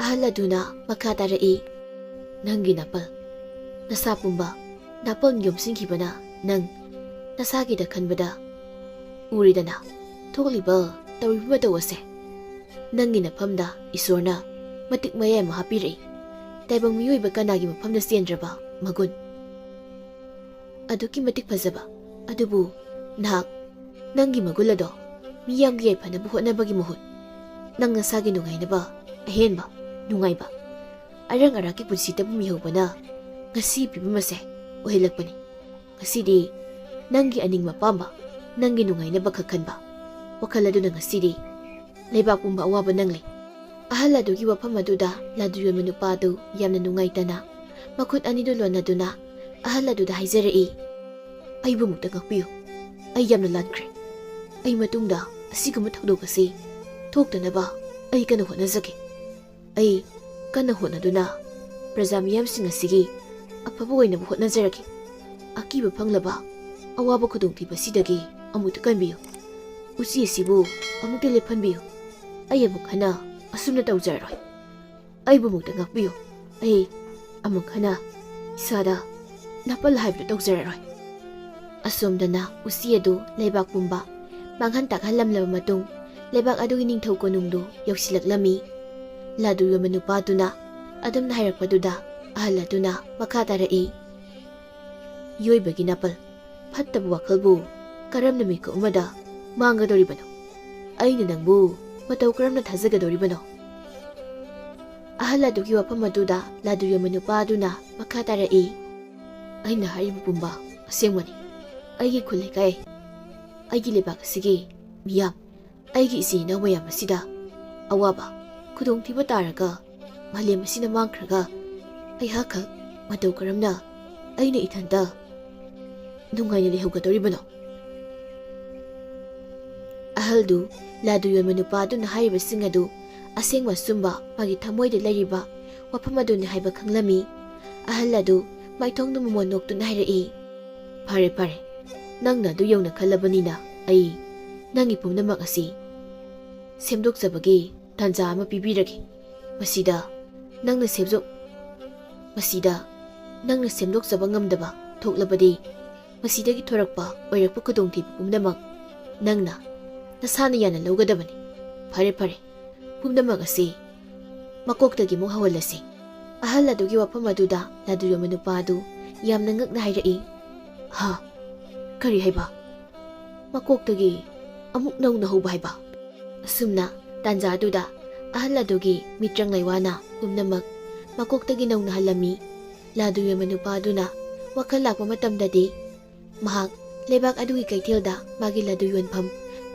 ꯑꯍꯜ ꯑꯗꯨꯅ ꯃꯈꯥ ꯇꯥꯔꯛꯏ: "ꯅꯪꯒꯤ ꯅꯥꯄꯜ, ꯅꯁꯥ ꯄꯨꯝꯕ ꯅꯥꯄꯜ ꯌꯣꯝꯁꯤꯟꯈꯤꯕꯅ ꯅꯪ ꯅꯁꯥꯒꯤꯗ ꯈꯟꯕꯗ ꯎꯔꯤꯗꯅ ꯊꯣꯛꯂꯤꯕ ꯇꯧꯔꯤꯕ ꯃꯇꯧ ꯑꯁꯦ꯫ ꯅꯪꯒꯤ ꯅꯐꯝꯗ ꯏꯁꯣꯔꯅ ꯃꯇꯤꯛ ꯃꯌꯥꯏ ꯑꯃ ꯍꯥꯞꯄꯤꯔꯛꯏ, ꯇꯥꯏꯕꯪ ꯃꯤꯑꯣꯏꯕ ꯀꯅꯥꯒꯤ ꯃꯐꯝꯗ ꯆꯦꯟꯗ꯭ꯔꯕ ꯃꯒꯨꯟ, ꯑꯗꯨꯛꯀꯤ ꯃꯇꯤꯛ ꯐꯖꯕ꯫ ꯑꯗꯨꯕꯨ ꯅꯍꯥꯛ ꯅꯪꯒꯤ ꯃꯒꯨꯟ ꯑꯗꯣ ꯃꯤꯌꯥꯝꯒꯤ ꯌꯥꯏꯐꯅꯕ ꯍꯣꯠꯅꯕꯒꯤ ꯃꯍꯨꯠ ꯅꯪ ꯅꯁꯥꯒꯤ ꯅꯨꯡꯉꯥꯏꯅꯕ ꯑꯍꯦꯟꯕ ꯅꯨꯡꯉꯥꯏꯕ ꯑꯔꯪ ꯑꯔꯥꯛꯀꯤ ꯄꯨꯟꯁꯤꯗꯕꯨ ꯃꯤꯍꯧꯕꯅ ꯉꯁꯤ ꯐꯤꯕꯝ ꯑꯁꯦ ꯑꯣꯏꯍꯜꯂꯛꯄꯅꯤ꯫ ꯉꯁꯤꯗꯤ ꯅꯪꯒꯤ ꯑꯅꯤꯡꯕ ꯑꯄꯥꯝꯕ, ꯅꯪꯒꯤ ꯅꯨꯡꯉꯥꯏꯅꯕ ꯈꯛ ꯈꯟꯕ ꯋꯥꯈꯜ ꯑꯗꯨꯅ ꯉꯁꯤꯗꯤ ꯂꯩꯕꯥꯛ ꯄꯨꯝꯕ ꯑꯋꯥꯕ ꯅꯪꯂꯤ." ꯑꯍꯜ ꯑꯗꯨꯒꯤ ꯋꯥꯐꯝ ꯑꯗꯨꯗ ꯂꯗꯨ ꯌꯣꯟꯕ ꯅꯨꯄꯥ ꯑꯗꯨ ꯌꯥꯝꯅ ꯅꯨꯡꯉꯥꯏꯇꯅ ꯃꯈꯨꯠ ꯑꯅꯤꯗꯨ ꯂꯣꯟꯅꯗꯨꯅ ꯑꯍꯜ ꯑꯗꯨꯗ ꯍꯥꯏꯖꯔꯛꯏ: "ꯑꯩꯕꯨ ꯑꯃꯨꯛꯇ ꯉꯥꯛꯄꯤꯌꯨ, ꯑꯩ ꯌꯥꯝꯅ ꯂꯥꯟꯈ꯭ꯔꯦ꯫ ꯑꯩ ꯃꯇꯨꯡꯗ ꯑꯁꯤꯒꯨꯝꯕ ꯊꯧꯗꯣꯛ ꯑꯁꯤ ꯊꯣꯛꯇꯅꯕ ꯑꯩ ꯀꯟꯅ ꯍꯣꯠꯅꯖꯒꯦ꯫ ꯑꯩ ꯀꯟꯅ ꯍꯣꯠꯅꯗꯨꯅ ꯄ꯭ꯔꯖꯥ ꯃꯤꯌꯥꯝꯁꯤꯡ ꯑꯁꯤꯒꯤ ꯑꯐꯕ ꯑꯣꯏꯅꯕ ꯍꯣꯠꯅꯖꯔꯒꯦ. ꯑꯀꯤꯕ ꯐꯪꯂꯕ ꯑꯋꯥꯕ ꯈꯨꯗꯣꯡꯊꯤꯕꯁꯤꯗꯒꯤ ꯑꯃꯨꯛꯇ ꯀꯟꯕꯤꯌꯨ. ꯎꯆꯤ ꯑꯁꯤꯕꯨ ꯑꯃꯨꯛꯇ ꯂꯦꯞꯍꯟꯕꯤꯌꯨ. ꯑꯩ ꯑꯃꯨꯛ ꯍꯟꯅ ꯑꯁꯨꯝꯅ ꯇꯧꯖꯔꯔꯣꯏ. ꯑꯩꯕꯨ ꯑꯃꯨꯛꯇ ꯉꯥꯛꯄꯤꯌꯨ. ꯑꯩ ꯑꯃꯨꯛ ꯍꯟꯅ ꯏꯁꯥꯗ ꯅꯥꯄꯜ ꯍꯥꯏꯕꯗꯨ ꯇꯧꯖꯔꯔꯣꯏ. ꯑꯁꯣꯝꯗꯅ ꯎꯆꯤ ꯑꯗꯨ ꯂꯩꯕꯥꯛ ꯄꯨꯝꯕ ꯃꯥꯡꯍꯟ ꯇꯥꯛꯍꯜꯂꯝꯂꯕ ꯃꯇꯨꯡ ꯂꯩꯕꯥꯛ ꯑꯗꯨꯒꯤ ꯅꯤꯡꯊꯧ ꯀꯣꯅꯨꯡꯗꯨ ꯌꯧꯁꯤꯜꯂꯛꯂꯝꯃꯤ. ꯂꯥꯗꯨ ꯌꯣꯟꯕ ꯅꯨꯄꯥꯗꯨꯅ ꯑꯗꯨꯝꯅ ꯍꯥꯏꯔꯛꯄꯗꯨꯗ ꯑꯍꯜ ꯑꯗꯨꯅ ꯃꯈꯥ ꯇꯥꯔꯛꯏ. ꯌꯣꯏꯕꯒꯤ ꯅꯥꯄꯜ, ꯐꯠꯇꯕ ꯋꯥꯈꯜꯕꯨ ꯀꯔꯝꯅ ꯃꯤꯀꯨꯞ ꯑꯃꯗ ꯃꯥꯡꯒꯗꯧꯔꯤꯕꯅꯣ? ꯑꯩꯅ ꯅꯪꯕꯨ ꯃꯇꯧ ꯀꯔꯝꯅ ꯊꯥꯖꯒꯗꯧꯔꯤꯕꯅꯣ? ꯑꯍꯜ ꯑꯗꯨꯒꯤ ꯋꯥꯐꯝ ꯑꯗꯨꯗ ꯂꯥꯗꯨ ꯌꯣꯟꯕ ꯅꯨꯄꯥꯗꯨꯅ ꯃꯈꯥ ꯇꯥꯔꯛꯏ. ꯑꯩꯅ ꯍꯥꯏꯔꯤꯕ ꯄꯨꯝꯕ ꯑꯁꯦꯡꯕꯅꯤ. ꯑꯩꯒꯤ ꯈꯨꯜ ꯂꯩꯀꯥꯏ, ꯑꯩꯒꯤ ꯂꯩꯕꯥꯛ ꯑꯁꯤꯒꯤ ꯃꯤꯌꯥꯝ, ꯑꯩꯒꯤ ꯏꯆꯤꯜ ꯏꯅꯥꯎ ꯃꯌꯥꯝ ꯑꯁꯤꯗ ꯑꯋꯥꯕ ꯈꯨꯗꯣꯡꯊꯤꯕ ꯇꯥꯔꯒ ꯃꯥꯂꯦꯝ ꯑꯁꯤꯅ ꯃꯥꯡꯈ꯭ꯔꯒ ꯑꯩꯍꯥꯛꯈꯛ ꯃꯇꯧ ꯀꯔꯝꯅ ꯑꯩꯅ ꯏꯊꯟꯇ ꯅꯨꯡꯉꯥꯏꯅ ꯂꯩꯍꯧꯒꯗꯧꯔꯤꯕꯅꯣ? ꯑꯍꯜꯗꯨ ꯂꯥꯗꯨ ꯌꯣꯟꯕ ꯅꯨꯄꯥꯗꯨꯅ ꯍꯥꯏꯔꯤꯕꯁꯤꯡ ꯑꯗꯨ ꯑꯁꯦꯡꯕ ꯑꯆꯨꯝꯕ ꯃꯥꯒꯤ ꯊꯃꯣꯏꯗ ꯂꯩꯔꯤꯕ ꯋꯥꯐꯝ ꯑꯗꯨꯅꯤ ꯍꯥꯏꯕ ꯈꯪꯂꯝꯃꯤ. ꯑꯍꯜ ꯑꯗꯨ ꯃꯥꯏꯊꯣꯡꯗ ꯃꯃꯣꯟ ꯅꯣꯛꯇꯨꯅ ꯍꯥꯏꯔꯛꯏ. ꯐꯔꯦ ꯐꯔꯦ, ꯅꯪꯅ ꯑꯗꯨ ꯌꯧꯅ ꯈꯜꯂꯕꯅꯤꯅ ꯑꯩ ꯅꯪꯒꯤ ꯄꯨꯝꯅꯃꯛ ꯑꯁꯤ ꯁꯦꯝꯗꯣꯛꯆꯕꯒꯤ ꯇꯥꯟꯖꯥ ꯑꯃ ꯄꯤꯕꯤꯔꯒꯦ. ꯃꯁꯤꯗ ꯅꯪꯅ ꯁꯦꯝꯗꯣꯛꯆꯕ ꯉꯝꯗꯕ ꯊꯣꯛꯂꯕꯗꯤ ꯃꯁꯤꯗꯒꯤ ꯊꯣꯔꯛꯄ ꯑꯣꯏꯔꯛꯄ ꯈꯨꯗꯣꯡꯊꯤꯕ ꯄꯨꯝꯅꯃꯛ ꯅꯪꯅ ꯅꯁꯥꯅ ꯌꯥꯅ ꯂꯧꯒꯗꯕꯅꯤ. ꯐꯔꯦ ꯐꯔꯦ, ꯄꯨꯝꯅꯃꯛ ꯑꯁꯤ ꯃꯀꯣꯛꯇꯒꯤ ꯑꯃꯨꯛ ꯍꯧꯍꯜꯂꯁꯤ. ꯑꯍꯜ ꯑꯗꯨꯒꯤ ꯋꯥꯐꯝ ꯑꯗꯨꯗ ꯂꯥꯗꯨ ꯌꯣꯟꯕ ꯅꯨꯄꯥꯗꯨ ꯌꯥꯝꯅ ꯉꯛꯅ ꯍꯥꯏꯔꯛꯏ. ꯍꯥ, ꯀꯔꯤ ꯍꯥꯏꯕ? ꯃꯀꯣꯛꯇꯒꯤ ꯑꯃꯨꯛ ꯅꯧꯅ ꯍꯧꯕ ꯍꯥꯏꯕ? ꯑꯁꯨꯝꯅ ꯇꯥꯟꯖꯥ ꯑꯗꯨꯗ ꯑꯍꯜ ꯑꯗꯨꯒꯤ ꯃꯤꯇ꯭ꯔꯪ ꯂꯩꯋꯥꯅ ꯄꯨꯝꯅꯃꯛ ꯃꯀꯣꯛꯇꯒꯤ ꯅꯧꯅ ꯍꯜꯂꯝꯃꯤ. ꯂꯥꯗꯨ ꯌꯣꯟꯕ ꯅꯨꯄꯥꯗꯨꯅ ꯋꯥꯈꯜ ꯂꯥꯛꯄ ꯃꯇꯝꯗꯗꯤ ꯃꯍꯥꯛ ꯂꯩꯕꯥꯛ ꯑꯗꯨꯒꯤ ꯀꯩꯊꯦꯜꯗ ꯃꯥꯒꯤ ꯂꯗꯨ ꯌꯣꯟꯐꯝ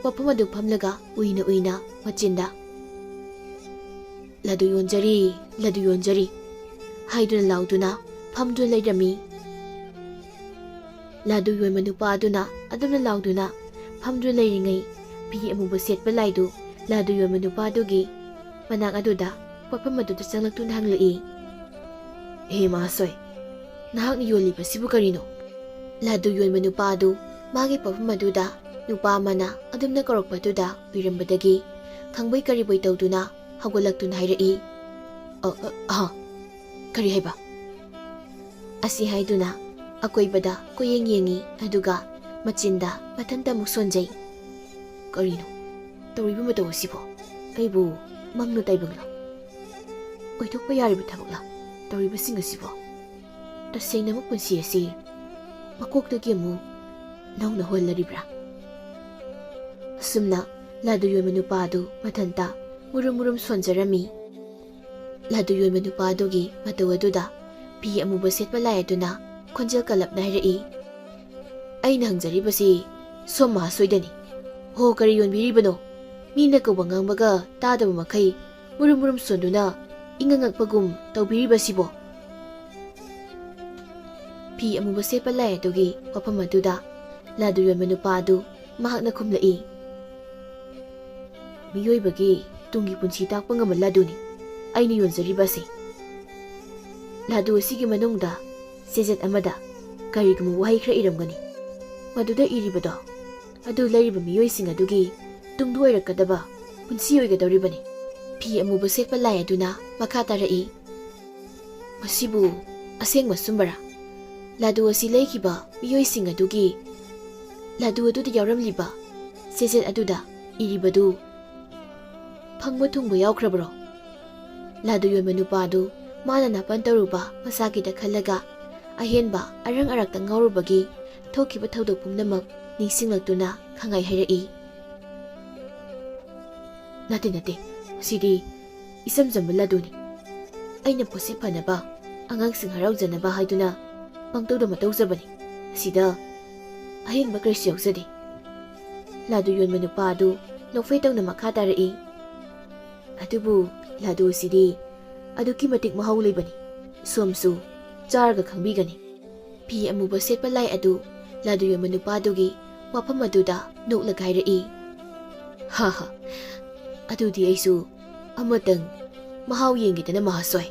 ꯋꯥꯐꯝ ꯑꯗꯨ ꯐꯝꯂꯒ ꯎꯏꯅ ꯎꯏꯅ ꯃꯆꯤꯟꯗ "ꯂꯗꯨ ꯌꯣꯟꯖꯔꯤ, ꯂꯗꯨ ꯌꯣꯟꯖꯔꯤ" ꯍꯥꯏꯗꯨꯅ ꯂꯥꯎꯗꯨꯅ ꯐꯝꯗꯨꯅ ꯂꯩꯔꯝꯃꯤ. ꯂꯥꯗꯨ ꯌꯣꯟꯕ ꯅꯨꯄꯥꯗꯨꯅ ꯑꯗꯨꯝꯅ ꯂꯥꯎꯗꯨꯅ ꯐꯝꯗꯨꯅ ꯂꯩꯔꯤꯉꯩ ꯐꯤ ꯑꯃꯨꯕ ꯁꯦꯠꯄ ꯂꯥꯏꯗꯨ ꯂꯥꯗꯨ ꯌꯣꯟꯕ ꯅꯨꯄꯥꯗꯨꯒꯤ ꯃꯅꯥꯛ ꯑꯗꯨꯗ ꯋꯥꯐꯝ ꯑꯗꯨꯗ ꯆꯪꯂꯛꯇꯨꯅ ꯍꯪꯂꯛꯏ. "ꯍꯦ ꯃꯍꯥꯁꯣꯏ, ꯅꯍꯥꯛꯅ ꯌꯣꯜꯂꯤꯕꯁꯤꯕꯨ ꯀꯔꯤꯅꯣ?" ꯂꯥꯗꯨ ꯌꯣꯟꯕ ꯅꯨꯄꯥꯗꯨ ꯃꯥꯒꯤ ꯄꯣꯠꯐꯝ ꯑꯗꯨꯗ ꯅꯨꯄꯥ ꯑꯃꯅ ꯑꯗꯨꯝꯅ ꯀꯧꯔꯛꯄꯗꯨꯗ ꯎꯏꯔꯝꯕꯗꯒꯤ ꯈꯪꯕꯣꯏ ꯀꯔꯤꯕꯣꯏ ꯇꯧꯗꯨꯅ ꯍꯧꯒꯠꯂꯛꯇꯨꯅ ꯍꯥꯏꯔꯛꯏ. ꯀꯔꯤ ꯍꯥꯏꯕ?" ꯑꯁꯤ ꯍꯥꯏꯗꯨꯅ ꯑꯀꯣꯏꯕꯗ ꯀꯣꯌꯦꯡ ꯌꯦꯡꯉꯤ, ꯑꯗꯨꯒ ꯃꯆꯤꯟꯗ ꯃꯊꯟꯇ ꯑꯃꯨꯛ ꯁꯣꯟꯖꯩ. ꯀꯔꯤꯅꯣ ꯇꯧꯔꯤꯕ ꯃꯇꯧ ꯑꯁꯤꯕꯣ? ꯑꯩꯕꯨ ꯃꯪꯂ ꯇꯥꯏꯕꯪꯂ? ꯑꯣꯏꯊꯣꯛꯄ ꯌꯥꯔꯤꯕ ꯊꯕꯛꯂ ꯇꯧꯔꯤꯕꯁꯤꯡ ꯑꯁꯤꯕꯣ? ꯇꯁꯦꯡꯅꯃꯛ ꯄꯨꯟꯁꯤ ꯑꯁꯤ ꯃꯀꯣꯛꯇꯒꯤ ꯑꯃꯨꯛ ꯅꯧꯅ ꯍꯣꯜꯂꯔꯤꯕ꯭ꯔꯥ? ꯑꯁꯨꯝꯅ ꯂꯥꯗꯨ ꯌꯣꯟꯕ ꯅꯨꯄꯥꯗꯨ ꯃꯊꯟꯇ ꯃꯨꯔꯨꯝ ꯃꯨꯔꯨꯝ ꯁꯣꯟꯖꯔꯝꯃꯤ. ꯂꯥꯗꯨ ꯌꯣꯟꯕ ꯅꯨꯄꯥꯗꯨꯒꯤ ꯃꯇꯧ ꯑꯗꯨꯗ ꯐꯤ ꯑꯃꯨꯕ ꯁꯦꯠꯄ ꯂꯥꯏ ꯑꯗꯨꯅ ꯈꯣꯟꯖꯦꯜ ꯀꯜꯂꯞꯅ ꯍꯥꯏꯔꯛꯏ. "ꯑꯩꯅ ꯍꯪꯖꯔꯤꯕꯁꯤ ꯁꯣꯝ ꯃꯍꯥꯁꯣꯏꯗꯅꯤ. ꯍꯣ, ꯀꯔꯤ ꯌꯣꯟꯕꯤꯔꯤꯕꯅꯣ? ꯃꯤꯅ ꯀꯧꯕ ꯉꯥꯡꯕꯒ ꯇꯥꯗꯕ ꯃꯈꯩ ꯃꯨꯔꯨꯝ ꯃꯨꯔꯨꯝ ꯁꯣꯟꯗꯨꯅ ꯏꯉꯛꯉꯛꯄꯒꯨꯝ ꯇꯧꯕꯤꯔꯤꯕꯁꯤꯕꯣ?" ꯐꯤ ꯑꯃꯨꯕ ꯁꯦꯠꯄ ꯂꯥꯏ ꯑꯗꯨꯒꯤ ꯋꯥꯐꯝ ꯑꯗꯨꯗ ꯂꯥꯗꯨ ꯌꯣꯟꯕ ꯅꯨꯄꯥꯗꯨ ꯃꯍꯥꯛꯅ ꯈꯨꯝꯂꯛꯏ. "ꯃꯤꯑꯣꯏꯕꯒꯤ ꯇꯨꯡꯒꯤ ꯄꯨꯟꯁꯤ ꯇꯥꯛꯄ ꯉꯝꯕ ꯂꯥꯗꯨꯅꯤ ꯑꯩꯅ ꯌꯣꯟꯖꯔꯤꯕꯁꯤ. ꯂꯥꯗꯨ ꯑꯁꯤꯒꯤ ꯃꯅꯨꯡꯗ ꯆꯦꯖꯦꯠ ꯑꯃꯗ ꯀꯔꯤꯒꯨꯝꯕ ꯋꯥꯍꯩ ꯈꯔ ꯏꯔꯝꯒꯅꯤ. ꯃꯗꯨꯗ ꯏꯔꯤꯕꯗꯣ ꯑꯗꯨ ꯂꯩꯔꯤꯕ ꯃꯤꯑꯣꯏꯁꯤꯡ ꯑꯗꯨꯒꯤ ꯇꯨꯡꯗ ꯑꯣꯏꯔꯛꯀꯗꯕ ꯄꯨꯟꯁꯤ ꯑꯣꯏꯒꯗꯧꯔꯤꯕꯅꯤ." ꯐꯤ ꯑꯃꯨꯕ ꯁꯦꯠꯄ ꯂꯥꯏ ꯑꯗꯨꯅ ꯃꯈꯥ ꯇꯥꯔꯛꯏ. "ꯃꯁꯤꯕꯨ ꯑꯁꯦꯡꯕ ꯑꯆꯨꯝꯕꯔꯥ? ꯂꯥꯗꯨ ꯑꯁꯤ ꯂꯩꯈꯤꯕ ꯃꯤꯑꯣꯏꯁꯤꯡ ꯑꯗꯨꯒꯤ ꯂꯥꯗꯨ ꯑꯗꯨꯗ ꯌꯥꯎꯔꯝꯂꯤꯕ ꯆꯦꯖꯦꯠ ꯑꯗꯨꯗ ꯏꯔꯤꯕꯗꯨ ꯐꯪꯕ ꯊꯨꯡꯕ ꯌꯥꯎꯈ꯭ꯔꯕꯔꯣ?" ꯂꯥꯗꯨ ꯌꯣꯟꯕ ꯅꯨꯄꯥꯗꯨ ꯃꯥꯅ ꯅꯥꯄꯟ ꯇꯧꯔꯨꯕ ꯃꯁꯥꯒꯤꯗ ꯈꯜꯂꯒ ꯑꯍꯦꯟꯕ ꯑꯔꯪ ꯑꯔꯥꯛꯇ ꯉꯥꯎꯔꯨꯕꯒꯤ ꯊꯣꯛꯈꯤꯕ ꯊꯧꯗꯣꯛ ꯄꯨꯝꯅꯃꯛ ꯅꯤꯡꯁꯤꯡꯂꯛꯇꯨꯅ ꯈꯪꯍꯥꯏ ꯍꯥꯏꯔꯛꯏ. "ꯅꯠꯇꯦ, ꯁꯤꯗꯤ ꯏꯆꯝ ꯆꯝꯕ ꯂꯥꯗꯨꯅꯤ. ꯑꯩꯅ ꯄꯣꯠꯁꯤ ꯐꯅꯕ, ꯑꯉꯥꯡꯁꯤꯡ ꯍꯔꯥꯎꯖꯅꯕ ꯍꯥꯏꯗꯨꯅ ꯄꯪꯇꯧꯗ ꯃꯇꯧꯖꯕꯅꯤ. ꯑꯁꯤꯗ ꯑꯍꯦꯟꯕ ꯀꯔꯤꯁꯨ ꯌꯥꯎꯖꯗꯦ." ꯂꯥꯗꯨ ꯌꯣꯟꯕ ꯅꯨꯄꯥꯗꯨ ꯅꯣꯛꯐꯦ ꯇꯧꯅ ꯃꯈꯥ ꯇꯥꯔꯛꯏ. "ꯑꯗꯨꯕꯨ ꯂꯥꯗꯨ ꯑꯁꯤꯗꯤ ꯑꯗꯨꯛꯀꯤ ꯃꯇꯤꯛ ꯃꯍꯥꯎ ꯂꯩꯕꯅꯤ. ꯁꯣꯝꯁꯨ ꯆꯥꯔꯒ ꯈꯪꯕꯤꯒꯅꯤ." ꯐꯤ ꯑꯃꯨꯕ ꯁꯦꯠꯄ ꯂꯥꯏ ꯑꯗꯨ ꯂꯥꯗꯨ ꯌꯣꯟꯕ ꯅꯨꯄꯥꯗꯨꯒꯤ ꯋꯥꯐꯝ ꯑꯗꯨꯗ ꯅꯣꯛꯂꯒ ꯍꯥꯏꯔꯛꯏ. "ꯍꯥ, ꯑꯗꯨꯗꯤ ꯑꯩꯁꯨ ꯑꯃꯇꯪ ꯃꯍꯥꯎ ꯌꯦꯡꯒꯦꯗꯅ ꯃꯍꯥꯁꯣꯏ."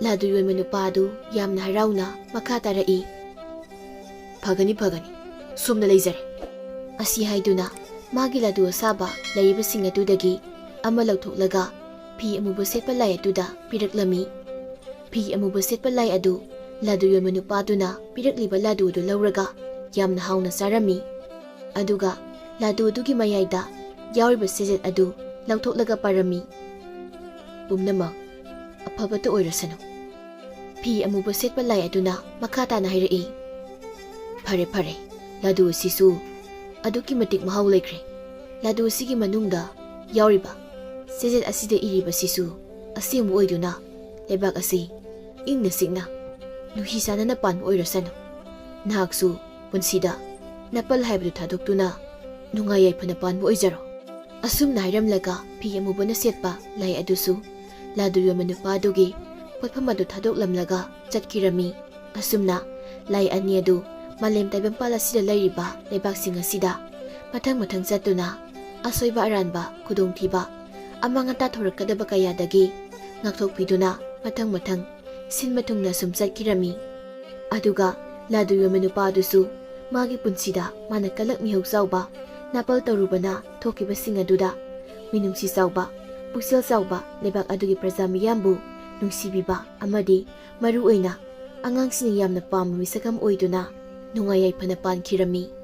ꯂꯥꯗꯨ ꯌꯣꯟꯕ ꯅꯨꯄꯥ ꯑꯗꯨ ꯌꯥꯝꯅ ꯍꯔꯥꯎꯅ ꯃꯈꯥ ꯇꯥꯔꯛꯏ꯫ ꯐꯒꯅꯤ ꯐꯒꯅꯤ, ꯁꯣꯝꯅ ꯂꯩꯖꯔꯦ꯫ ꯑꯁꯤ ꯍꯥꯏꯗꯨꯅ ꯃꯥꯒꯤ ꯂꯥꯗꯨ ꯑꯁꯥꯕ ꯂꯩꯔꯤꯕꯁꯤꯡ ꯑꯗꯨꯗꯒꯤ ꯑꯃ ꯂꯧꯊꯣꯛꯂꯒ ꯐꯤ ꯑꯃꯨꯕ ꯁꯦꯠꯄ ꯂꯥꯏ ꯑꯗꯨꯗ ꯄꯤꯔꯛꯂꯝꯃꯤ꯫ ꯐꯤ ꯑꯃꯨꯕ ꯁꯦꯠꯄ ꯂꯥꯏ ꯑꯗꯨ ꯂꯥꯗꯨ ꯌꯣꯟꯕ ꯅꯨꯄꯥꯗꯨꯅ ꯄꯤꯔꯛꯂꯤꯕ ꯂꯥꯗꯨ ꯑꯗꯨ ꯂꯧꯔꯒ ꯌꯥꯝꯅ ꯍꯥꯎꯅ ꯆꯥꯔꯝꯃꯤ꯫ ꯑꯗꯨꯒ ꯂꯥꯗꯨ ꯑꯗꯨꯒꯤ ꯃꯌꯥꯏꯗ ꯌꯥꯎꯔꯤꯕ ꯁꯦꯖꯦꯠ ꯑꯗꯨ ꯂꯧꯊꯣꯛꯂꯒ ꯄꯥꯔꯝꯃꯤ꯫ ꯄꯨꯝꯅꯃꯛ ꯑꯐꯕꯇ ꯑꯣꯏꯔꯁꯅꯨ꯫ ꯐꯤ ꯑꯃꯨꯕ ꯁꯦꯠꯄ ꯂꯥꯏ ꯑꯗꯨꯅ ꯃꯈꯥ ꯇꯥꯅ ꯍꯥꯏꯔꯛꯏ꯫ ꯐꯔꯦ ꯐꯔꯦ, ꯂꯥꯗꯨ ꯑꯁꯤꯁꯨ ꯑꯗꯨꯛꯀꯤ ꯃꯇꯤꯛ ꯃꯍꯥꯎ ꯂꯩꯈ꯭ꯔꯦ꯫ ꯂꯥꯗꯨ ꯑꯁꯤꯒꯤ ꯃꯅꯨꯡꯗ ꯌꯥꯎꯔꯤꯕ ꯁꯦꯖꯦꯠ ꯑꯁꯤꯗ ꯏꯔꯤꯕꯁꯤꯁꯨ ꯑꯁꯦꯡꯕ ꯑꯣꯏꯗꯨꯅ ꯂꯩꯕꯥꯛ ꯑꯁꯤ ꯏꯪꯅ ꯆꯤꯛꯅ ꯅꯨꯡꯁꯤ ꯆꯥꯟꯅꯅ ꯄꯥꯟꯕ ꯑꯣꯏꯔꯁꯅꯨ꯫ ꯅꯍꯥꯛꯁꯨ ꯄꯨꯟꯁꯤꯗ ꯅꯥꯄꯜ ꯍꯥꯏꯕꯗꯨ ꯊꯥꯗꯣꯛꯇꯨꯅ ꯅꯨꯡꯉꯥꯏ ꯌꯥꯏꯐꯅ ꯄꯥꯟꯕ ꯑꯣꯏꯖꯔꯣ꯫ ꯑꯁꯨꯝꯅ ꯍꯥꯏꯔꯝꯂꯒ ꯐꯤ ꯑꯃꯨꯕꯅ ꯁꯦꯠꯄ ꯂꯥꯏ ꯑꯗꯨꯁꯨ ꯂꯥꯗꯨ ꯌꯣꯟꯕ ꯅꯨꯄꯥ ꯑꯗꯨꯒꯤ ꯄꯣꯠꯐꯝ ꯑꯗꯨ ꯊꯥꯗꯣꯛꯂꯝꯂꯒ ꯆꯠꯈꯤꯔꯝꯃꯤ꯫ ꯑꯁꯨꯝꯅ ꯂꯥꯏ ꯑꯅꯤ ꯑꯗꯨ ꯃꯥꯂꯦꯝ ꯇꯥꯏꯕꯪꯄꯥꯜ ꯑꯁꯤꯗ ꯂꯩꯔꯤꯕ ꯂꯩꯕꯥꯛꯁꯤꯡ ꯑꯁꯤꯗ ꯃꯊꯪ ꯃꯊꯪ ꯆꯠꯇꯨꯅ ꯑꯁꯣꯏꯕ ꯑꯔꯥꯟꯕ ꯈꯨꯗꯣꯡꯊꯤꯕ ꯑꯃꯥꯡ ꯑꯇꯥ ꯊꯣꯔꯛꯀꯗꯕ ꯀꯌꯥꯗꯒꯤ ꯉꯥꯛꯊꯣꯛꯄꯤꯗꯨꯅ ꯃꯊꯪ ꯃꯊꯪ ꯁꯤꯟꯕ ꯊꯨꯡꯅ ꯁꯨꯝ ꯆꯠꯈꯤꯔꯝꯃꯤ꯫ ꯑꯗꯨꯒ ꯂꯥꯗꯨ ꯌꯣꯟꯕ ꯅꯨꯄꯥ ꯑꯗꯨꯁꯨ ꯃꯥꯒꯤ ꯄꯨꯟꯁꯤꯗ ꯃꯥꯅ ꯀꯂꯛ ꯃꯤꯍꯧ ꯆꯥꯎꯕ ꯅꯥꯄꯜ ꯇꯧꯔꯨꯕꯅ ꯊꯣꯛꯈꯤꯕꯁꯤꯡ ꯑꯗꯨꯗ ꯃꯤꯅꯨꯡꯁꯤ ꯆꯥꯎꯕ ꯄꯨꯛꯆꯦꯜ ꯆꯥꯎꯕ ꯂꯩꯕꯥꯛ ꯑꯗꯨꯒꯤ ꯄ꯭ꯔꯖꯥ ꯃꯤꯌꯥꯝꯕꯨ ꯅꯨꯡꯁꯤꯕꯤꯕ ꯑꯃꯗꯤ ꯃꯔꯨꯑꯣꯏꯅ ꯑꯉꯥꯡꯁꯤꯡꯅ ꯌꯥꯝꯅ ꯄꯥꯝꯕ ꯃꯤꯁꯛ ꯑꯃ ꯑꯣꯏꯗꯨꯅ ꯅꯨꯡꯉꯥꯏ ꯌꯥꯏꯐꯅ ꯄꯥꯟꯈꯤꯔꯝꯃꯤ꯫